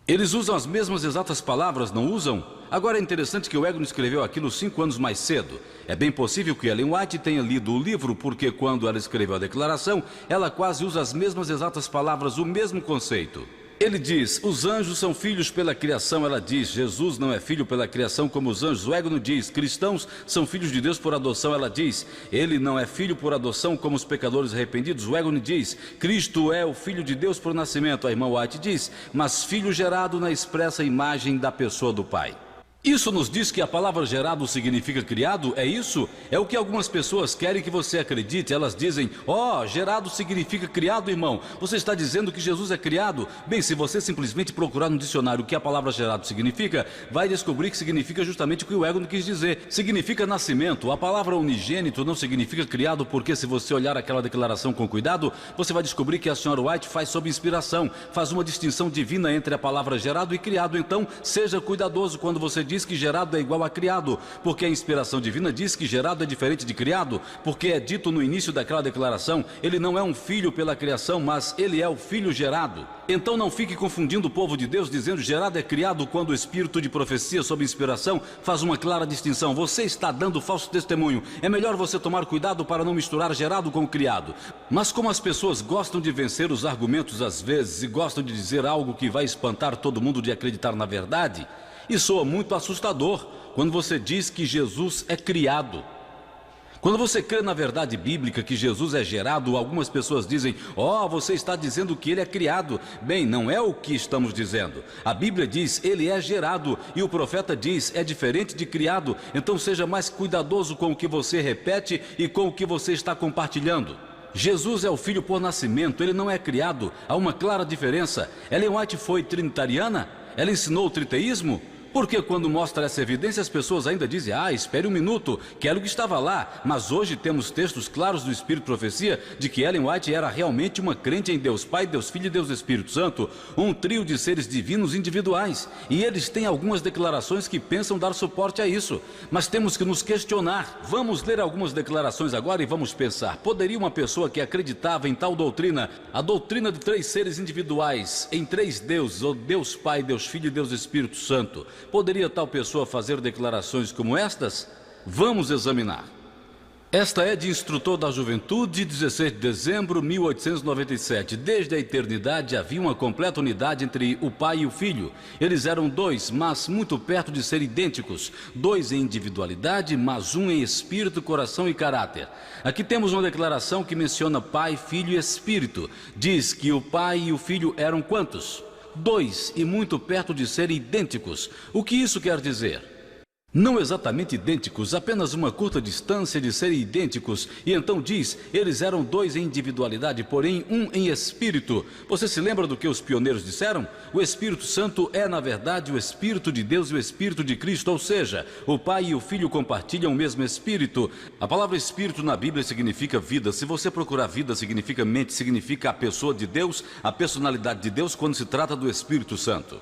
Eles usam as mesmas exatas palavras, não usam? Agora é interessante que o Egoni escreveu aquilo 5 anos mais cedo. É bem possível que Ellen White tenha lido o livro, porque quando ela escreveu a declaração, ela quase usa as mesmas exatas palavras, o mesmo conceito. Ele diz, os anjos são filhos pela criação. Ela diz, Jesus não é filho pela criação como os anjos. O Egoni diz, cristãos são filhos de Deus por adoção. Ela diz, ele não é filho por adoção como os pecadores arrependidos. O Egoni diz, Cristo é o Filho de Deus por nascimento. A irmã White diz, mas filho gerado na expressa imagem da pessoa do Pai. Isso nos diz que a palavra gerado significa criado? É isso? É o que algumas pessoas querem que você acredite. Elas dizem, gerado significa criado, irmão. Você está dizendo que Jesus é criado? Bem, se você simplesmente procurar no dicionário o que a palavra gerado significa, vai descobrir que significa justamente o que o ego não quis dizer. Significa nascimento. A palavra unigênito não significa criado, porque se você olhar aquela declaração com cuidado, você vai descobrir que a senhora White faz sob inspiração, faz uma distinção divina entre a palavra gerado e criado. Então, seja cuidadoso quando você diz que gerado é igual a criado, porque a inspiração divina diz que gerado é diferente de criado, porque é dito no início daquela declaração, ele não é um filho pela criação, mas ele é o filho gerado. Então não fique confundindo o povo de Deus dizendo gerado é criado, quando o espírito de profecia sob inspiração faz uma clara distinção. Você está dando falso testemunho. É melhor você tomar cuidado para não misturar gerado com criado. Mas como as pessoas gostam de vencer os argumentos às vezes e gostam de dizer algo que vai espantar todo mundo de acreditar na verdade, e soa muito assustador quando você diz que Jesus é criado. Quando você crê na verdade bíblica que Jesus é gerado, algumas pessoas dizem, você está dizendo que ele é criado. Bem, não é o que estamos dizendo. A Bíblia diz, ele é gerado, e o profeta diz, é diferente de criado. Então seja mais cuidadoso com o que você repete e com o que você está compartilhando. Jesus é o filho por nascimento, ele não é criado. Há uma clara diferença. Ellen White foi trinitariana? Ela ensinou o triteísmo? Porque quando mostra essa evidência, as pessoas ainda dizem, espere um minuto, que era o que estava lá. Mas hoje temos textos claros do Espírito de Profecia de que Ellen White era realmente uma crente em Deus Pai, Deus Filho e Deus Espírito Santo, um trio de seres divinos individuais. E eles têm algumas declarações que pensam dar suporte a isso. Mas temos que nos questionar. Vamos ler algumas declarações agora e vamos pensar. Poderia uma pessoa que acreditava em tal doutrina, a doutrina de três seres individuais, em três deuses, ou Deus Pai, Deus Filho e Deus Espírito Santo, poderia tal pessoa fazer declarações como estas? Vamos examinar. Esta é de Instrutor da Juventude, 16 de dezembro de 1897. Desde a eternidade havia uma completa unidade entre o Pai e o Filho. Eles eram dois, mas muito perto de ser idênticos. Dois em individualidade, mas um em espírito, coração e caráter. Aqui temos uma declaração que menciona Pai, Filho e Espírito. Diz que o Pai e o Filho eram quantos? Dois, e muito perto de serem idênticos. O que isso quer dizer? Não exatamente idênticos, apenas uma curta distância de serem idênticos. E então diz, eles eram dois em individualidade, porém um em espírito. Você se lembra do que os pioneiros disseram? O Espírito Santo é, na verdade, o Espírito de Deus e o Espírito de Cristo, ou seja, o Pai e o Filho compartilham o mesmo Espírito. A palavra Espírito na Bíblia significa vida. Se você procurar vida, significa mente, significa a pessoa de Deus, a personalidade de Deus, quando se trata do Espírito Santo.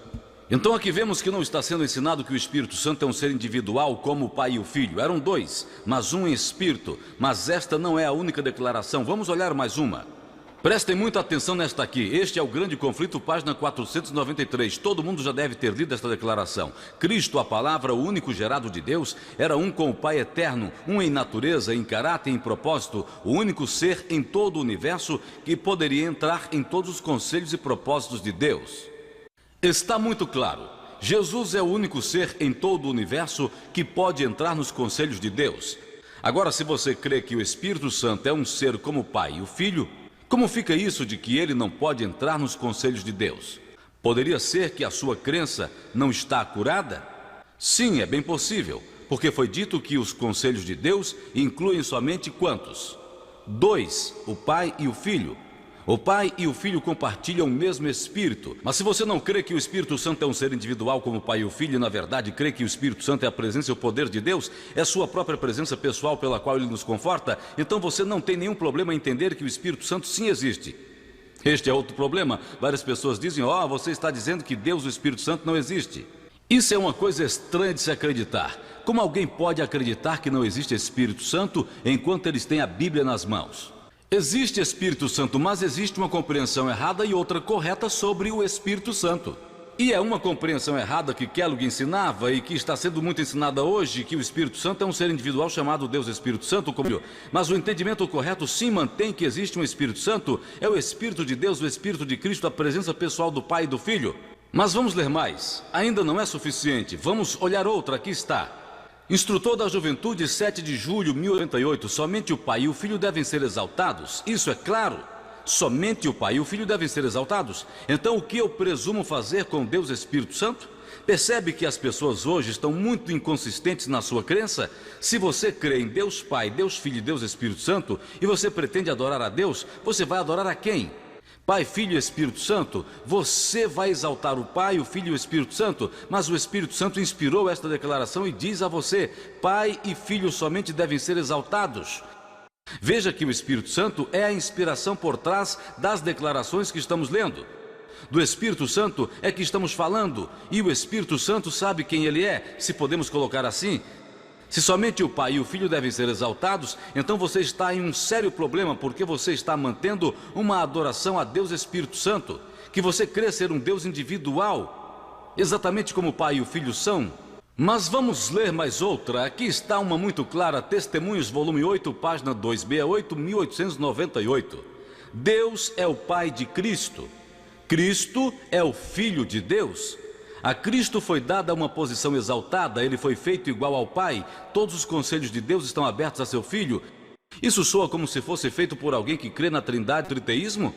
Então aqui vemos que não está sendo ensinado que o Espírito Santo é um ser individual como o Pai e o Filho. Eram dois, mas um em espírito. Mas esta não é a única declaração. Vamos olhar mais uma. Prestem muita atenção nesta aqui. Este é o grande conflito, página 493. Todo mundo já deve ter lido esta declaração. Cristo, a palavra, o único gerado de Deus, era um com o Pai eterno, um em natureza, em caráter e em propósito, o único ser em todo o universo que poderia entrar em todos os conselhos e propósitos de Deus. Está muito claro, Jesus é o único ser em todo o universo que pode entrar nos conselhos de Deus. Agora, se você crê que o Espírito Santo é um ser como o Pai e o Filho, como fica isso de que ele não pode entrar nos conselhos de Deus? Poderia ser que a sua crença não está curada? Sim, é bem possível, porque foi dito que os conselhos de Deus incluem somente quantos? Dois, o Pai e o Filho. O Pai e o Filho compartilham o mesmo Espírito. Mas se você não crê que o Espírito Santo é um ser individual como o Pai e o Filho, e na verdade crê que o Espírito Santo é a presença e o poder de Deus, é sua própria presença pessoal pela qual ele nos conforta, então você não tem nenhum problema em entender que o Espírito Santo sim existe. Este é outro problema. Várias pessoas dizem, você está dizendo que Deus, o Espírito Santo, não existe. Isso é uma coisa estranha de se acreditar. Como alguém pode acreditar que não existe Espírito Santo enquanto eles têm a Bíblia nas mãos? Existe Espírito Santo, mas existe uma compreensão errada e outra correta sobre o Espírito Santo. E é uma compreensão errada que Kellogg ensinava e que está sendo muito ensinada hoje, que o Espírito Santo é um ser individual chamado Deus Espírito Santo. Mas o entendimento correto sim mantém que existe um Espírito Santo, é o Espírito de Deus, o Espírito de Cristo, a presença pessoal do Pai e do Filho. Mas vamos ler mais, ainda não é suficiente, vamos olhar outra, aqui está. Instrutor da Juventude, 7 de julho de 1898, somente o Pai e o Filho devem ser exaltados. Isso é claro, somente o Pai e o Filho devem ser exaltados. Então o que eu presumo fazer com Deus Espírito Santo? Percebe que as pessoas hoje estão muito inconsistentes na sua crença? Se você crê em Deus Pai, Deus Filho e Deus Espírito Santo, e você pretende adorar a Deus, você vai adorar a quem? Pai, Filho e Espírito Santo? Você vai exaltar o Pai, o Filho e o Espírito Santo, mas o Espírito Santo inspirou esta declaração e diz a você: Pai e Filho somente devem ser exaltados. Veja que o Espírito Santo é a inspiração por trás das declarações que estamos lendo. Do Espírito Santo é que estamos falando, e o Espírito Santo sabe quem ele é, se podemos colocar assim. Se somente o Pai e o Filho devem ser exaltados, então você está em um sério problema, porque você está mantendo uma adoração a Deus Espírito Santo, que você crê ser um Deus individual, exatamente como o Pai e o Filho são. Mas vamos ler mais outra. Aqui está uma muito clara, Testemunhos, volume 8, página 268, 1898. Deus é o Pai de Cristo. Cristo é o Filho de Deus. A Cristo foi dada uma posição exaltada, ele foi feito igual ao Pai. Todos os conselhos de Deus estão abertos a seu Filho. Isso soa como se fosse feito por alguém que crê na Trindade, triteísmo?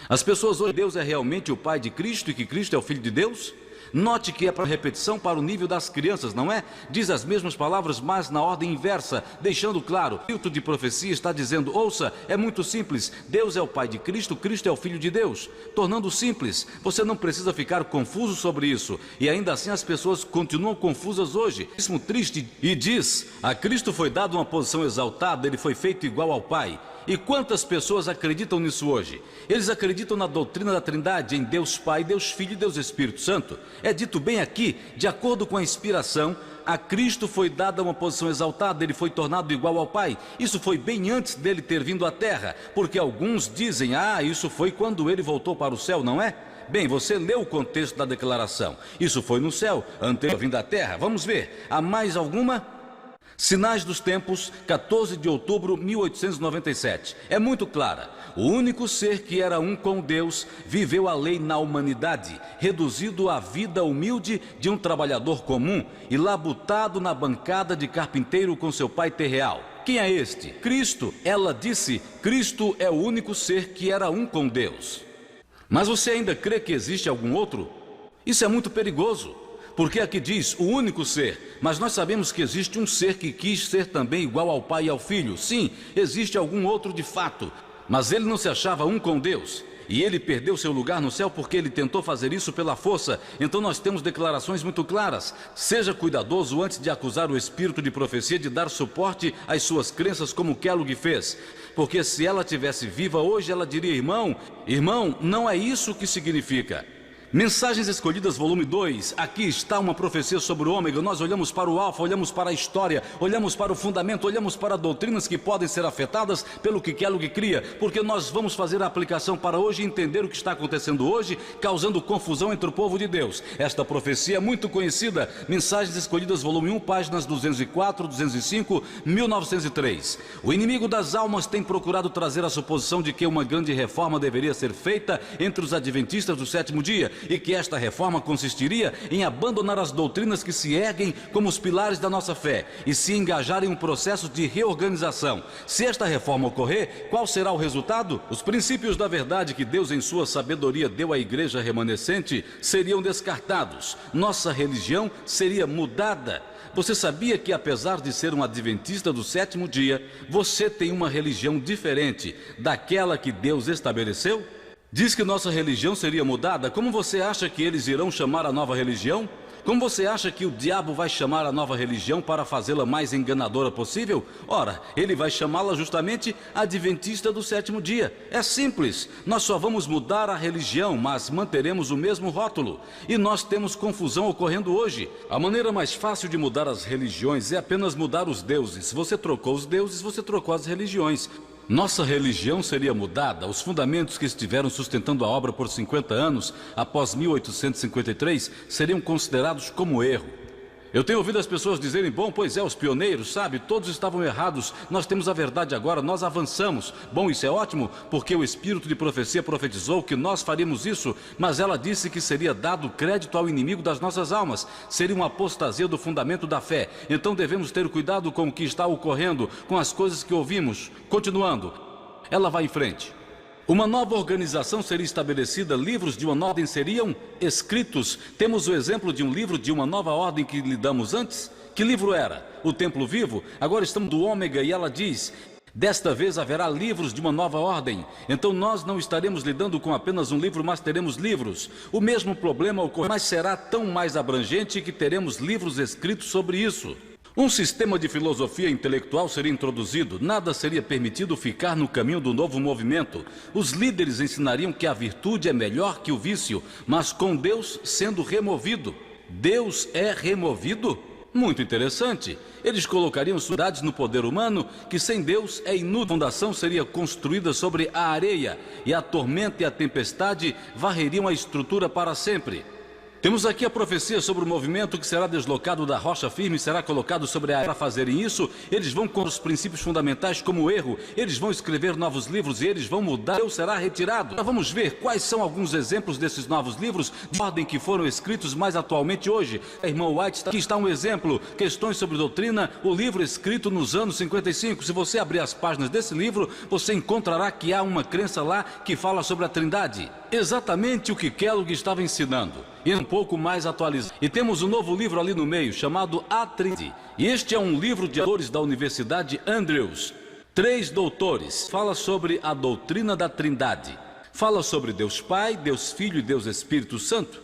As pessoas hoje, Deus é realmente o Pai de Cristo e que Cristo é o Filho de Deus? Note que é para repetição para o nível das crianças, não é? Diz as mesmas palavras, mas na ordem inversa, deixando claro. O espírito de profecia está dizendo: ouça, é muito simples, Deus é o Pai de Cristo, Cristo é o Filho de Deus. Tornando simples, você não precisa ficar confuso sobre isso. E ainda assim as pessoas continuam confusas hoje. Isso triste. E diz: a Cristo foi dada uma posição exaltada, ele foi feito igual ao Pai. E quantas pessoas acreditam nisso hoje? Eles acreditam na doutrina da Trindade, em Deus Pai, Deus Filho e Deus Espírito Santo. É dito bem aqui, de acordo com a inspiração, a Cristo foi dada uma posição exaltada, ele foi tornado igual ao Pai. Isso foi bem antes dele ter vindo à Terra, porque alguns dizem: isso foi quando ele voltou para o céu, não é? Bem, você leu o contexto da declaração. Isso foi no céu, anterior à vinda à Terra. Vamos ver, há mais alguma? Sinais dos Tempos, 14 de outubro de 1897. É muito clara. O único ser que era um com Deus viveu a lei na humanidade, reduzido à vida humilde de um trabalhador comum e labutado na bancada de carpinteiro com seu pai terreal. Quem é este? Cristo. Ela disse: Cristo é o único ser que era um com Deus. Mas você ainda crê que existe algum outro? Isso é muito perigoso. Porque aqui diz o único ser, mas nós sabemos que existe um ser que quis ser também igual ao Pai e ao Filho. Sim, existe algum outro de fato, mas ele não se achava um com Deus. E ele perdeu seu lugar no céu porque ele tentou fazer isso pela força. Então nós temos declarações muito claras. Seja cuidadoso antes de acusar o espírito de profecia de dar suporte às suas crenças como Kellogg fez. Porque se ela tivesse viva hoje, ela diria: irmão, não é isso que significa. Mensagens Escolhidas, volume 2. Aqui está uma profecia sobre o ômega. Nós olhamos para o alfa, olhamos para a história, olhamos para o fundamento, olhamos para doutrinas que podem ser afetadas pelo que Kellogg cria, porque nós vamos fazer a aplicação para hoje e entender o que está acontecendo hoje, causando confusão entre o povo de Deus. Esta profecia é muito conhecida. Mensagens Escolhidas, volume 1, páginas 204, 205, 1903. O inimigo das almas tem procurado trazer a suposição de que uma grande reforma deveria ser feita entre os adventistas do sétimo dia, e que esta reforma consistiria em abandonar as doutrinas que se erguem como os pilares da nossa fé e se engajar em um processo de reorganização. Se esta reforma ocorrer, qual será o resultado? Os princípios da verdade que Deus em sua sabedoria deu à igreja remanescente seriam descartados. Nossa religião seria mudada. Você sabia que, apesar de ser um adventista do sétimo dia, você tem uma religião diferente daquela que Deus estabeleceu? Diz que nossa religião seria mudada. Como você acha que eles irão chamar a nova religião? Como você acha que o diabo vai chamar a nova religião para fazê-la mais enganadora possível? Ora, ele vai chamá-la justamente Adventista do sétimo dia. É simples, nós só vamos mudar a religião, mas manteremos o mesmo rótulo. E nós temos confusão ocorrendo hoje. A maneira mais fácil de mudar as religiões é apenas mudar os deuses. Se você trocou os deuses, você trocou as religiões. Nossa religião seria mudada. Os fundamentos que estiveram sustentando a obra por 50 anos, após 1853, seriam considerados como erro. Eu tenho ouvido as pessoas dizerem: bom, pois é, os pioneiros, sabe, todos estavam errados, nós temos a verdade agora, nós avançamos. Bom, isso é ótimo, porque o espírito de profecia profetizou que nós faríamos isso, mas ela disse que seria dado crédito ao inimigo das nossas almas, seria uma apostasia do fundamento da fé. Então devemos ter cuidado com o que está ocorrendo, com as coisas que ouvimos. Continuando, ela vai em frente. Uma nova organização seria estabelecida, livros de uma ordem seriam escritos. Temos o exemplo de um livro de uma nova ordem que lidamos antes. Que livro era? O Templo Vivo? Agora estamos do Ômega e ela diz: desta vez haverá livros de uma nova ordem. Então nós não estaremos lidando com apenas um livro, mas teremos livros. O mesmo problema ocorre, mas será tão mais abrangente que teremos livros escritos sobre isso. Um sistema de filosofia intelectual seria introduzido, nada seria permitido ficar no caminho do novo movimento. Os líderes ensinariam que a virtude é melhor que o vício, mas com Deus sendo removido. Deus é removido? Muito interessante. Eles colocariam cidades no poder humano, que sem Deus é inútil. A fundação seria construída sobre a areia, e a tormenta e a tempestade varreriam a estrutura para sempre. Temos aqui a profecia sobre o movimento que será deslocado da rocha firme e será colocado sobre a areia. Para fazerem isso, eles vão com os princípios fundamentais como o erro, eles vão escrever novos livros e eles vão mudar. Deus será retirado. Agora vamos ver quais são alguns exemplos desses novos livros de ordem que foram escritos mais atualmente hoje. A irmã White, aqui está um exemplo, Questões sobre Doutrina, o livro escrito nos anos 55. Se você abrir as páginas desse livro, você encontrará que há uma crença lá que fala sobre a Trindade. Exatamente o que Kellogg estava ensinando, e um pouco mais atualizado. E temos um novo livro ali no meio, chamado A Trindade. E este é um livro de autores da Universidade Andrews. 3 doutores. Fala sobre a doutrina da Trindade. Fala sobre Deus Pai, Deus Filho e Deus Espírito Santo.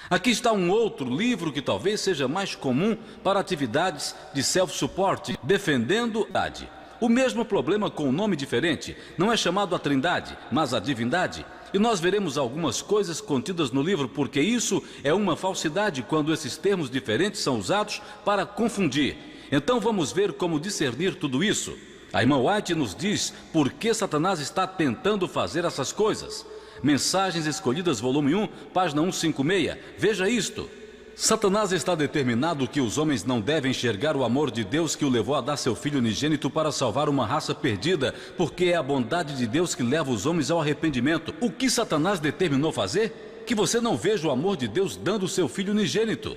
Aqui está um outro livro que talvez seja mais comum para atividades de self-support, defendendo a Trindade. O mesmo problema com um nome diferente. Não é chamado a Trindade, mas a divindade. E nós veremos algumas coisas contidas no livro, porque isso é uma falsidade quando esses termos diferentes são usados para confundir. Então vamos ver como discernir tudo isso. A irmã White nos diz por que Satanás está tentando fazer essas coisas. Mensagens Escolhidas, volume 1, página 156. Veja isto. Satanás está determinado que os homens não devem enxergar o amor de Deus que o levou a dar seu Filho unigênito para salvar uma raça perdida, porque é a bondade de Deus que leva os homens ao arrependimento. O que Satanás determinou fazer? Que você não veja o amor de Deus dando o seu Filho unigênito.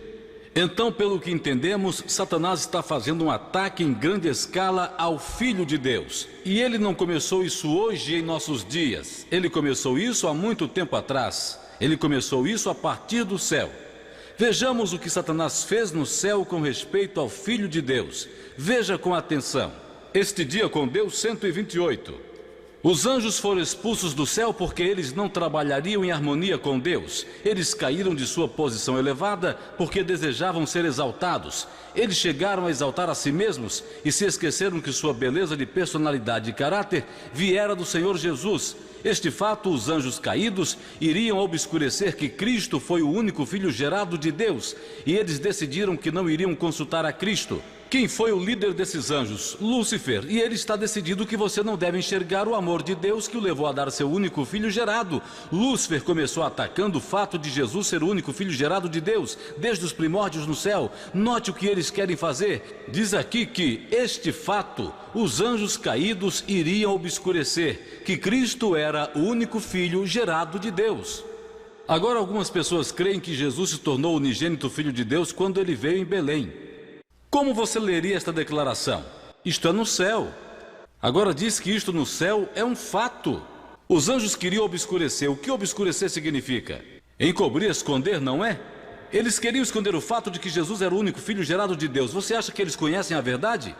Então, pelo que entendemos, Satanás está fazendo um ataque em grande escala ao Filho de Deus. E ele não começou isso hoje em nossos dias. Ele começou isso há muito tempo atrás. Ele começou isso a partir do céu. Vejamos o que Satanás fez no céu com respeito ao Filho de Deus. Veja com atenção. Este dia com Deus 128. Os anjos foram expulsos do céu porque eles não trabalhariam em harmonia com Deus. Eles caíram de sua posição elevada porque desejavam ser exaltados. Eles chegaram a exaltar a si mesmos e se esqueceram que sua beleza de personalidade e caráter viera do Senhor Jesus. Este fato, os anjos caídos iriam obscurecer que Cristo foi o único Filho gerado de Deus, e eles decidiram que não iriam consultar a Cristo. Quem foi o líder desses anjos? Lúcifer. E ele está decidido que você não deve enxergar o amor de Deus que o levou a dar seu único filho gerado. Lúcifer começou atacando o fato de Jesus ser o único filho gerado de Deus, desde os primórdios no céu. Note o que eles querem fazer. Diz aqui que este fato, os anjos caídos iriam obscurecer, que Cristo era o único filho gerado de Deus. Agora algumas pessoas creem que Jesus se tornou o unigênito Filho de Deus quando ele veio em Belém. Como você leria esta declaração? Isto é no céu. Agora diz que isto no céu é um fato. Os anjos queriam obscurecer. O que obscurecer significa? Encobrir, esconder, não é? Eles queriam esconder o fato de que Jesus era o único filho gerado de Deus. Você acha que eles conhecem a verdade?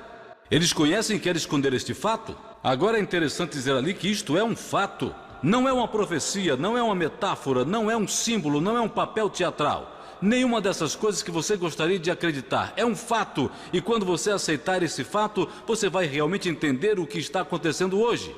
Eles conhecem e querem esconder este fato? Agora é interessante dizer ali que isto é um fato. Não é uma profecia, não é uma metáfora, não é um símbolo, não é um papel teatral. Nenhuma dessas coisas que você gostaria de acreditar. É um fato, e quando você aceitar esse fato, você vai realmente entender o que está acontecendo hoje.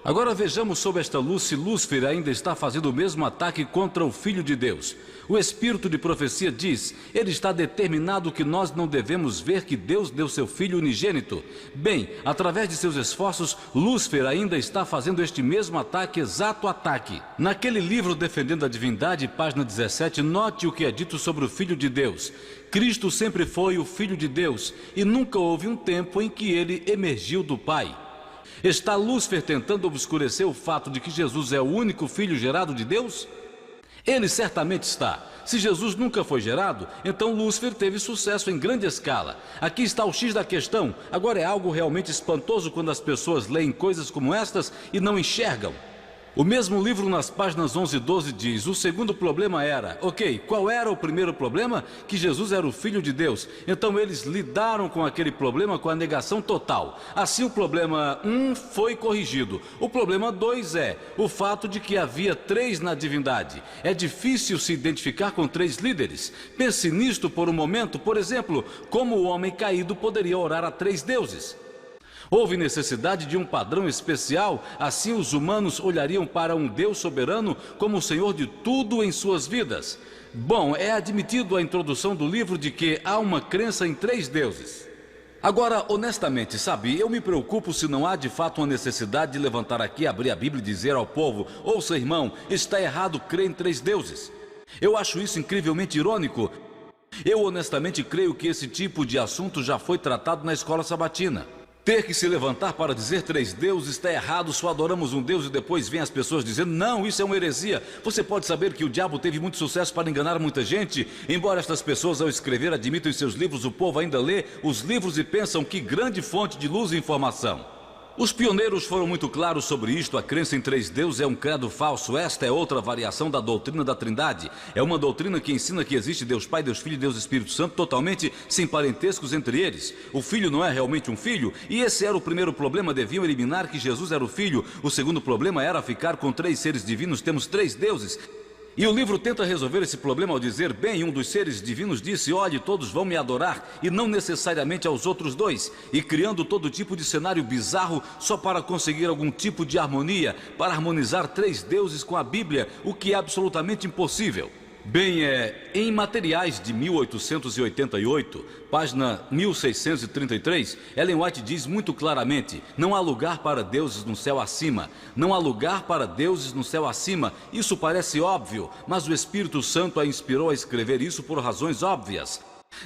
Agora vejamos sobre esta luz se Lúcifer ainda está fazendo o mesmo ataque contra o Filho de Deus. O Espírito de profecia diz, ele está determinado que nós não devemos ver que Deus deu seu Filho unigênito. Bem, através de seus esforços, Lúcifer ainda está fazendo este mesmo ataque, exato ataque. Naquele livro Defendendo a Divindade, página 17, note o que é dito sobre o Filho de Deus. Cristo sempre foi o Filho de Deus, e nunca houve um tempo em que ele emergiu do Pai. Está Lúcifer tentando obscurecer o fato de que Jesus é o único Filho gerado de Deus? Ele certamente está. Se Jesus nunca foi gerado, então Lúcifer teve sucesso em grande escala. Aqui está o X da questão. Agora é algo realmente espantoso quando as pessoas leem coisas como estas e não enxergam. O mesmo livro, nas páginas 11 e 12, diz: o segundo problema era, qual era o primeiro problema? Que Jesus era o Filho de Deus. Então eles lidaram com aquele problema com a negação total. Assim o problema 1 foi corrigido. O problema 2 é o fato de que havia 3 na divindade. É difícil se identificar com 3 líderes. Pense nisto por um momento. Por exemplo, como o homem caído poderia orar a 3 deuses? Houve necessidade de um padrão especial, assim os humanos olhariam para um Deus soberano como o Senhor de tudo em suas vidas. Bom, é admitido a introdução do livro de que há uma crença em 3 deuses. Agora, honestamente, sabe, eu me preocupo se não há de fato uma necessidade de levantar aqui, abrir a Bíblia e dizer ao povo: ouça, irmão, está errado crer em 3 deuses. Eu acho isso incrivelmente irônico. Eu honestamente creio que esse tipo de assunto já foi tratado na escola sabatina. Ter que se levantar para dizer 3 deuses está errado, só adoramos um Deus, e depois vem as pessoas dizendo: não, isso é uma heresia. Você pode saber que o diabo teve muito sucesso para enganar muita gente. Embora estas pessoas, ao escrever, admitam em seus livros, o povo ainda lê os livros e pensam que grande fonte de luz e informação. Os pioneiros foram muito claros sobre isto. A crença em 3 deuses é um credo falso. Esta é outra variação da doutrina da Trindade. É uma doutrina que ensina que existe Deus Pai, Deus Filho e Deus Espírito Santo, totalmente sem parentescos entre eles. O Filho não é realmente um filho, e esse era o primeiro problema. Deviam eliminar que Jesus era o Filho. O segundo problema era ficar com 3 seres divinos. Temos 3 deuses. E o livro tenta resolver esse problema ao dizer: bem, um dos seres divinos disse: olhe, todos vão me adorar, e não necessariamente aos outros 2, e criando todo tipo de cenário bizarro só para conseguir algum tipo de harmonia, para harmonizar 3 deuses com a Bíblia, o que é absolutamente impossível. Bem, em Materiais de 1888, página 1633, Ellen White diz muito claramente: não há lugar para deuses no céu acima. Não há lugar para deuses no céu acima. Isso parece óbvio, mas o Espírito Santo a inspirou a escrever isso por razões óbvias.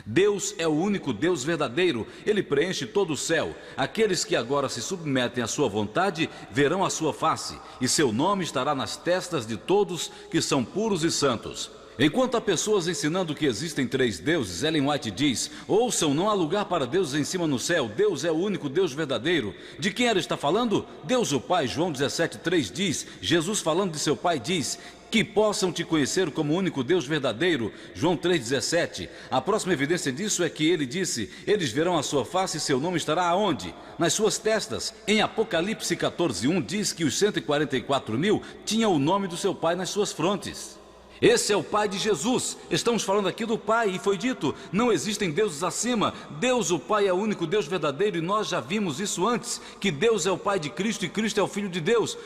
Deus é o único Deus verdadeiro. Ele preenche todo o céu. Aqueles que agora se submetem à sua vontade verão a sua face, e seu nome estará nas testas de todos que são puros e santos. Enquanto há pessoas ensinando que existem 3 deuses, Ellen White diz: ouçam, não há lugar para deuses em cima no céu. Deus é o único Deus verdadeiro. De quem ela está falando? Deus o Pai. João 17,3 diz. Jesus, falando de seu Pai, diz: que possam te conhecer como o único Deus verdadeiro. João 3,17. A próxima evidência disso é que ele disse: eles verão a sua face e seu nome estará aonde? Nas suas testas. Em Apocalipse 14,1 diz que os 144.000 tinham o nome do seu Pai nas suas frontes. Esse é o Pai de Jesus. Estamos falando aqui do Pai, e foi dito: não existem deuses acima. Deus o Pai é o único Deus verdadeiro, e nós já vimos isso antes, que Deus é o Pai de Cristo e Cristo é o Filho de Deus.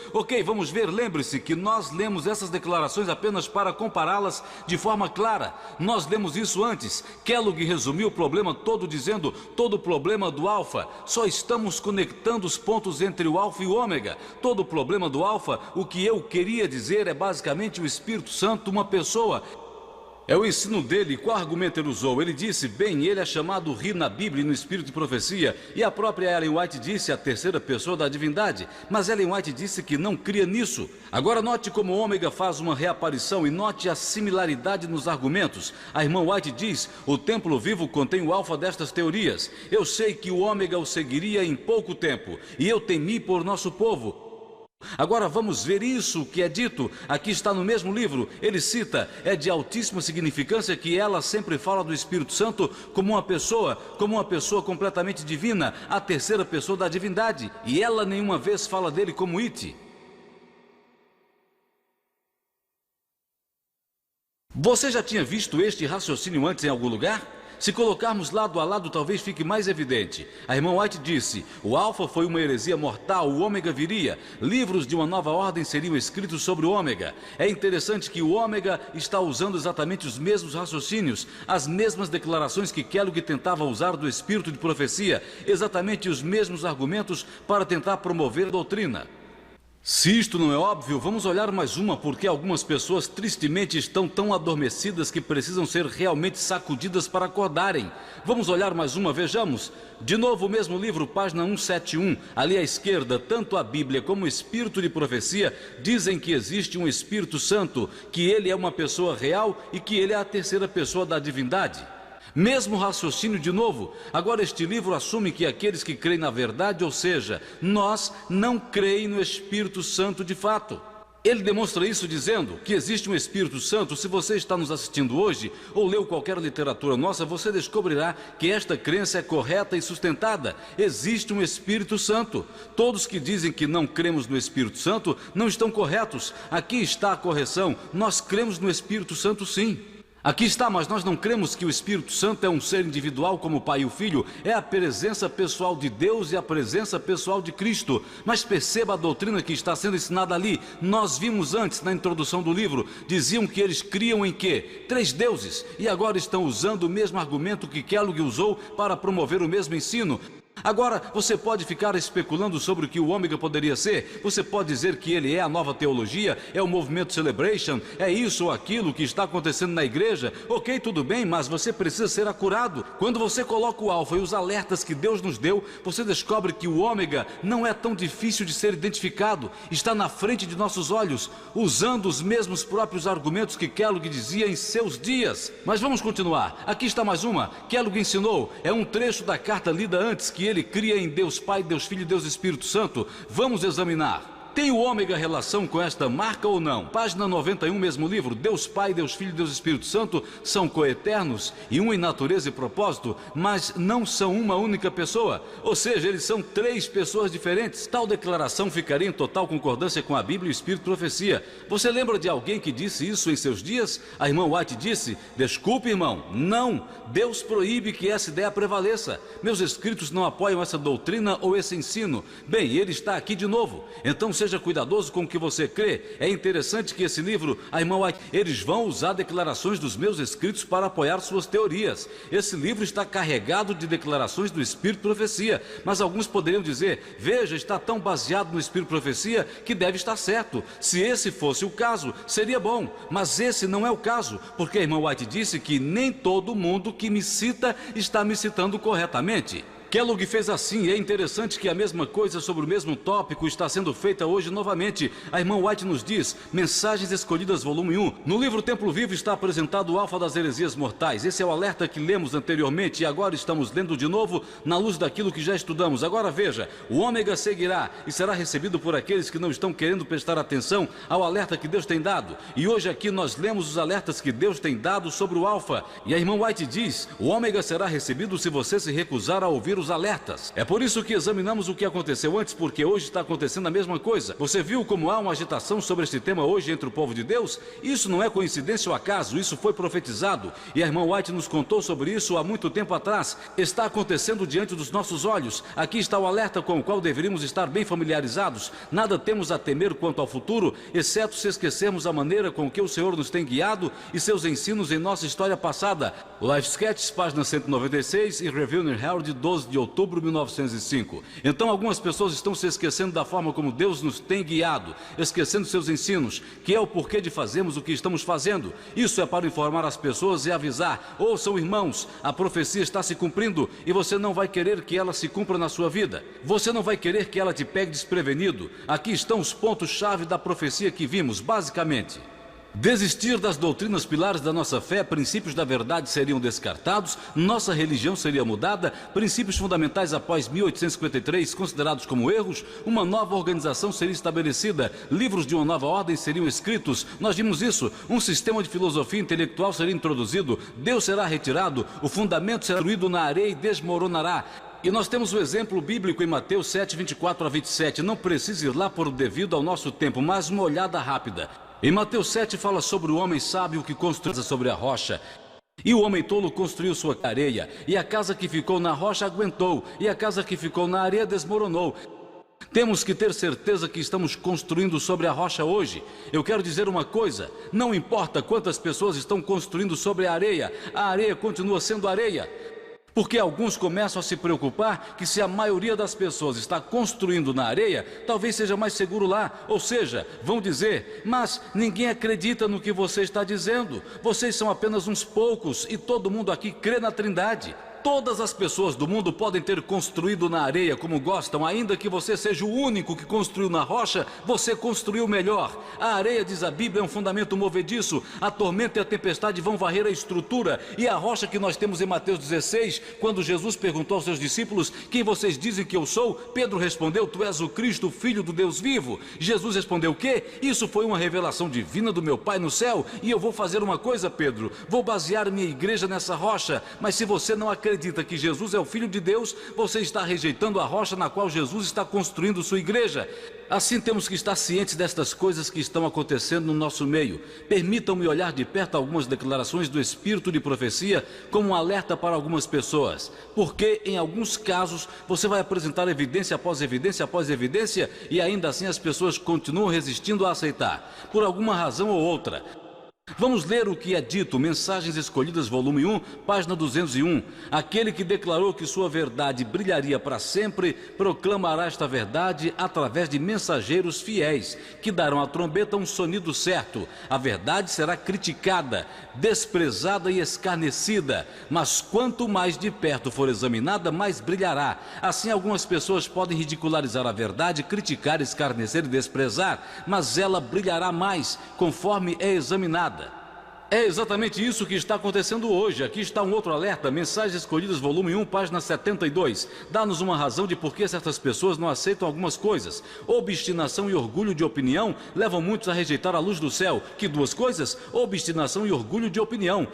Vamos ver. Lembre-se que nós lemos essas declarações apenas para compará-las de forma clara. Nós lemos isso antes. Kellogg resumiu o problema todo dizendo: todo o problema do alfa, só estamos conectando os pontos entre o alfa e o ômega. Todo o problema do alfa, o que eu queria dizer é basicamente o Espírito Santo, uma pessoa. É o ensino dele. Qual argumento ele usou? Ele disse: bem, ele é chamado Ri na Bíblia e no Espírito de Profecia. E a própria Ellen White disse: a terceira pessoa da divindade. Mas Ellen White disse que não cria nisso. Agora note como o ômega faz uma reaparição, e note a similaridade nos argumentos. A irmã White diz: o templo vivo contém o alfa destas teorias. Eu sei que o ômega o seguiria em pouco tempo, e eu temi por nosso povo. Agora vamos ver isso que é dito. Aqui está no mesmo livro. Ele cita: é de altíssima significância que ela sempre fala do Espírito Santo como uma pessoa completamente divina, a terceira pessoa da divindade, e ela nenhuma vez fala dele como It. Você já tinha visto este raciocínio antes em algum lugar? Se colocarmos lado a lado, talvez fique mais evidente. A irmã White disse: o alfa foi uma heresia mortal, o ômega viria. Livros de uma nova ordem seriam escritos sobre o ômega. É interessante que o ômega está usando exatamente os mesmos raciocínios, as mesmas declarações que Kellogg tentava usar do Espírito de Profecia, exatamente os mesmos argumentos para tentar promover a doutrina. Se isto não é óbvio, vamos olhar mais uma, porque algumas pessoas tristemente estão tão adormecidas que precisam ser realmente sacudidas para acordarem. Vamos olhar mais uma, vejamos. De novo o mesmo livro, página 171, ali à esquerda. Tanto a Bíblia como o Espírito de Profecia dizem que existe um Espírito Santo, que ele é uma pessoa real e que ele é a terceira pessoa da divindade. Mesmo raciocínio de novo. Agora este livro assume que aqueles que creem na verdade, ou seja, nós, não creem no Espírito Santo de fato. Ele demonstra isso dizendo que existe um Espírito Santo. Se você está nos assistindo hoje ou leu qualquer literatura nossa, você descobrirá que esta crença é correta e sustentada. Existe um Espírito Santo. Todos que dizem que não cremos no Espírito Santo não estão corretos. Aqui está a correção. Nós cremos no Espírito Santo, sim. Aqui está, mas nós não cremos que o Espírito Santo é um ser individual como o Pai e o Filho. É a presença pessoal de Deus e a presença pessoal de Cristo. Mas perceba a doutrina que está sendo ensinada ali. Nós vimos antes, na introdução do livro, diziam que eles criam em quê? 3 deuses. E agora estão usando o mesmo argumento que Kellogg usou para promover o mesmo ensino. Agora, você pode ficar especulando sobre o que o ômega poderia ser. Você pode dizer que ele é a nova teologia, é o movimento Celebration, é isso ou aquilo que está acontecendo na igreja. Ok, tudo bem, mas você precisa ser acurado. Quando você coloca o alfa e os alertas que Deus nos deu, você descobre que o ômega não é tão difícil de ser identificado. Está na frente de nossos olhos, usando os mesmos próprios argumentos que Kellogg dizia em seus dias. Mas vamos continuar. Aqui está mais uma. Kellogg ensinou, é um trecho da carta lida antes, que ele cria em Deus Pai, Deus Filho e Deus Espírito Santo. Vamos examinar. Tem o ômega relação com esta marca ou não? Página 91, mesmo livro. Deus Pai, Deus Filho e Deus Espírito Santo são coeternos e um em natureza e propósito, mas não são uma única pessoa. Ou seja, eles são 3 pessoas diferentes. Tal declaração ficaria em total concordância com a Bíblia e o Espírito Profecia. Você lembra de alguém que disse isso em seus dias? A irmã White disse: desculpe, irmão, não. Deus proíbe que essa ideia prevaleça. Meus escritos não apoiam essa doutrina ou esse ensino. Bem, ele está aqui de novo. Então seja cuidadoso com o que você crê. É interessante que esse livro, a irmã White, eles vão usar declarações dos meus escritos para apoiar suas teorias. Esse livro está carregado de declarações do Espírito Profecia, mas alguns poderiam dizer: veja, está tão baseado no Espírito Profecia que deve estar certo. Se esse fosse o caso, seria bom, mas esse não é o caso, porque a irmã White disse que nem todo mundo que me cita está me citando corretamente. Kellogg fez assim, e é interessante que a mesma coisa sobre o mesmo tópico está sendo feita hoje novamente. A irmã White nos diz, Mensagens Escolhidas, volume 1. No livro Templo Vivo está apresentado o alfa das heresias mortais. Esse é o alerta que lemos anteriormente e agora estamos lendo de novo na luz daquilo que já estudamos. Agora veja, o ômega seguirá e será recebido por aqueles que não estão querendo prestar atenção ao alerta que Deus tem dado. E hoje aqui nós lemos os alertas que Deus tem dado sobre o alfa. E a irmã White diz, o ômega será recebido se você se recusar a ouvir os alertas. É por isso que examinamos o que aconteceu antes, porque hoje está acontecendo a mesma coisa. Você viu como há uma agitação sobre este tema hoje entre o povo de Deus? Isso não é coincidência ou acaso, isso foi profetizado. E a irmã White nos contou sobre isso há muito tempo atrás. Está acontecendo diante dos nossos olhos. Aqui está o alerta com o qual deveríamos estar bem familiarizados. Nada temos a temer quanto ao futuro, exceto se esquecermos a maneira com que o Senhor nos tem guiado e seus ensinos em nossa história passada. Life Sketches, página 196 e Review in Herald, 12 de outubro de 1905. Então algumas pessoas estão se esquecendo da forma como Deus nos tem guiado, esquecendo seus ensinos, que é o porquê de fazermos o que estamos fazendo. Isso é para informar as pessoas e avisar: ouçam, irmãos, a profecia está se cumprindo e você não vai querer que ela se cumpra na sua vida. Você não vai querer que ela te pegue desprevenido. Aqui estão os pontos-chave da profecia que vimos, basicamente. Desistir das doutrinas pilares da nossa fé, princípios da verdade seriam descartados, nossa religião seria mudada, princípios fundamentais após 1853 considerados como erros, uma nova organização seria estabelecida, livros de uma nova ordem seriam escritos, nós vimos isso, um sistema de filosofia intelectual seria introduzido, Deus será retirado, o fundamento será destruído na areia e desmoronará. E nós temos o exemplo bíblico em Mateus 7, 24 a 27, não precisa ir lá por devido ao nosso tempo, mas uma olhada rápida. Em Mateus 7 fala sobre o homem sábio que construiu sobre a rocha. E o homem tolo construiu sua areia, e a casa que ficou na rocha aguentou, e a casa que ficou na areia desmoronou. Temos que ter certeza que estamos construindo sobre a rocha hoje. Eu quero dizer uma coisa, não importa quantas pessoas estão construindo sobre a areia continua sendo areia. Porque alguns começam a se preocupar que se a maioria das pessoas está construindo na areia, talvez seja mais seguro lá. Ou seja, vão dizer, mas ninguém acredita no que você está dizendo. Vocês são apenas uns poucos e todo mundo aqui crê na Trindade. Todas as pessoas do mundo podem ter construído na areia como gostam, ainda que você seja o único que construiu na rocha, você construiu melhor. A areia, diz a Bíblia, é um fundamento movediço. A tormenta e a tempestade vão varrer a estrutura. E a rocha que nós temos em Mateus 16, quando Jesus perguntou aos seus discípulos: quem vocês dizem que eu sou? Pedro respondeu: tu és o Cristo, o Filho do Deus vivo. Jesus respondeu: o quê? Isso foi uma revelação divina do meu Pai no céu. E eu vou fazer uma coisa, Pedro, vou basear minha igreja nessa rocha. Mas se você não acredita que Jesus é o Filho de Deus, você está rejeitando a rocha na qual Jesus está construindo sua igreja. Assim temos que estar cientes destas coisas que estão acontecendo no nosso meio. Permitam-me olhar de perto algumas declarações do Espírito de profecia como um alerta para algumas pessoas, porque em alguns casos você vai apresentar evidência após evidência após evidência e ainda assim as pessoas continuam resistindo a aceitar, por alguma razão ou outra. Vamos ler o que é dito, Mensagens Escolhidas, volume 1, página 201. Aquele que declarou que sua verdade brilharia para sempre, proclamará esta verdade através de mensageiros fiéis, que darão à trombeta um sonido certo. A verdade será criticada, desprezada e escarnecida, mas quanto mais de perto for examinada, mais brilhará. Assim, algumas pessoas podem ridicularizar a verdade, criticar, escarnecer e desprezar, mas ela brilhará mais, conforme é examinada. É exatamente isso que está acontecendo hoje. Aqui está um outro alerta, Mensagens Escolhidas, volume 1, página 72. Dá-nos uma razão de por que certas pessoas não aceitam algumas coisas. Obstinação e orgulho de opinião levam muitos a rejeitar a luz do céu. Que duas coisas? Obstinação e orgulho de opinião.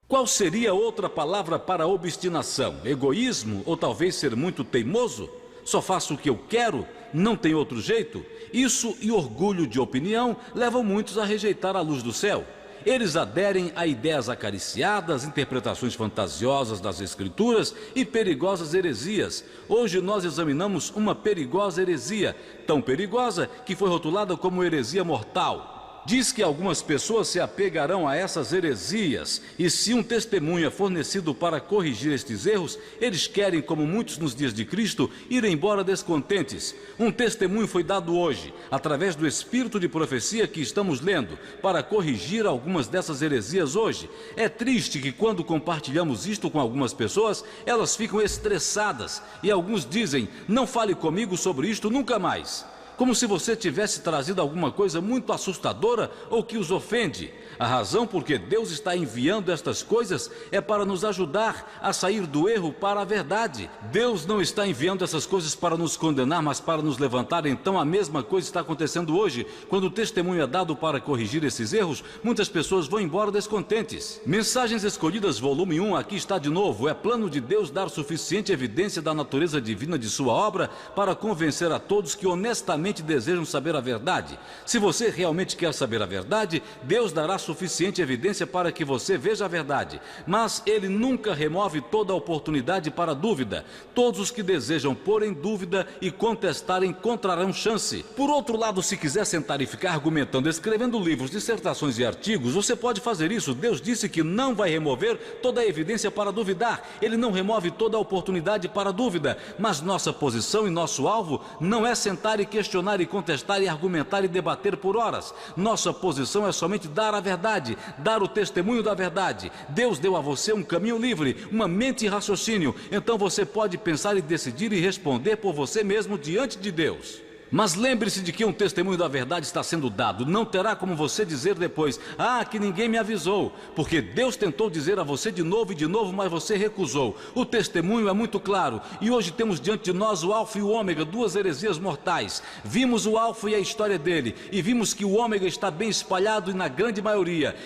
Qual seria outra palavra para obstinação? Egoísmo? Ou talvez ser muito teimoso? Só faço o que eu quero? Não tem outro jeito? Isso e orgulho de opinião levam muitos a rejeitar a luz do céu. Eles aderem a ideias acariciadas, interpretações fantasiosas das Escrituras e perigosas heresias. Hoje nós examinamos uma perigosa heresia, tão perigosa que foi rotulada como heresia mortal. Diz que algumas pessoas se apegarão a essas heresias e se um testemunho é fornecido para corrigir estes erros, eles querem, como muitos nos dias de Cristo, ir embora descontentes. Um testemunho foi dado hoje, através do Espírito de profecia que estamos lendo, para corrigir algumas dessas heresias hoje. É triste que quando compartilhamos isto com algumas pessoas, elas ficam estressadas e alguns dizem: não fale comigo sobre isto nunca mais. Como se você tivesse trazido alguma coisa muito assustadora ou que os ofende. A razão por que Deus está enviando estas coisas é para nos ajudar a sair do erro para a verdade. Deus não está enviando essas coisas para nos condenar, mas para nos levantar. Então a mesma coisa está acontecendo hoje. Quando o testemunho é dado para corrigir esses erros, muitas pessoas vão embora descontentes. Mensagens Escolhidas, volume 1, aqui está de novo. É plano de Deus dar suficiente evidência da natureza divina de sua obra para convencer a todos que honestamente desejam saber a verdade. Se você realmente quer saber a verdade, Deus dará suficiente evidência para que você veja a verdade, mas Ele nunca remove toda a oportunidade para a dúvida. Todos os que desejam pôr em dúvida e contestar encontrarão chance. Por outro lado, se quiser sentar e ficar argumentando, escrevendo livros, dissertações e artigos, você pode fazer isso. Deus disse que não vai remover toda a evidência para duvidar. Ele não remove toda a oportunidade para a dúvida, mas nossa posição e nosso alvo não é sentar e questionar e contestar e argumentar e debater por horas. Nossa posição é somente dar a verdade, dar o testemunho da verdade. Deus deu a você um caminho livre, uma mente e raciocínio. Então você pode pensar e decidir e responder por você mesmo diante de Deus. Mas lembre-se de que um testemunho da verdade está sendo dado. Não terá como você dizer depois: ah, que ninguém me avisou. Porque Deus tentou dizer a você de novo, mas você recusou. O testemunho é muito claro. E hoje temos diante de nós o Alfa e o Ômega, duas heresias mortais. Vimos o Alfa e a história dele. E vimos que o Ômega está bem espalhado e na grande maioria.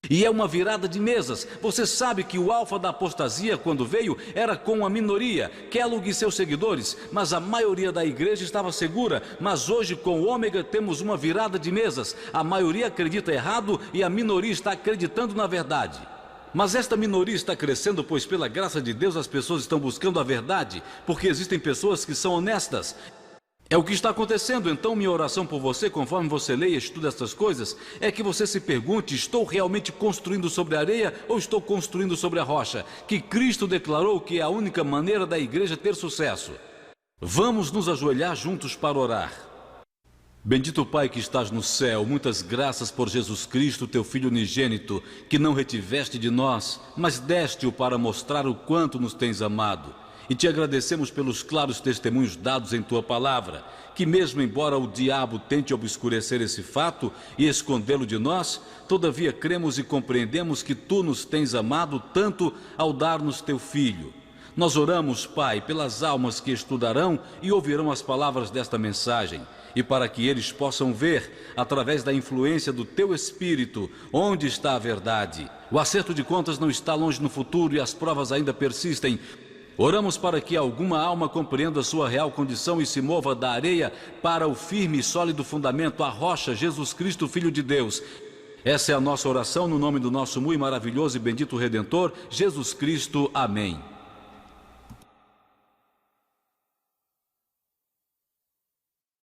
E é uma virada de mesas. Você sabe que o alfa da apostasia, quando veio, era com a minoria, Kellogg e seus seguidores, mas a maioria da igreja estava segura. Mas hoje, com o ômega, temos uma virada de mesas. A maioria acredita errado e a minoria está acreditando na verdade. Mas esta minoria está crescendo, pois pela graça de Deus as pessoas estão buscando a verdade, porque existem pessoas que são honestas. É o que está acontecendo. Então minha oração por você, conforme você lê e estuda estas coisas, é que você se pergunte: estou realmente construindo sobre a areia ou estou construindo sobre a rocha? Que Cristo declarou que é a única maneira da igreja ter sucesso. Vamos nos ajoelhar juntos para orar. Bendito Pai que estás no céu, muitas graças por Jesus Cristo, teu Filho unigênito, que não retiveste de nós, mas deste-o para mostrar o quanto nos tens amado. E te agradecemos pelos claros testemunhos dados em tua palavra, que mesmo embora o diabo tente obscurecer esse fato e escondê-lo de nós, todavia cremos e compreendemos que tu nos tens amado tanto ao dar-nos teu Filho. Nós oramos, Pai, pelas almas que estudarão e ouvirão as palavras desta mensagem, e para que eles possam ver, através da influência do Teu Espírito, onde está a verdade. O acerto de contas não está longe no futuro e as provas ainda persistem. Oramos para que alguma alma compreenda a sua real condição e se mova da areia para o firme e sólido fundamento, a rocha, Jesus Cristo, Filho de Deus. Essa é a nossa oração no nome do nosso muito maravilhoso e bendito Redentor, Jesus Cristo. Amém.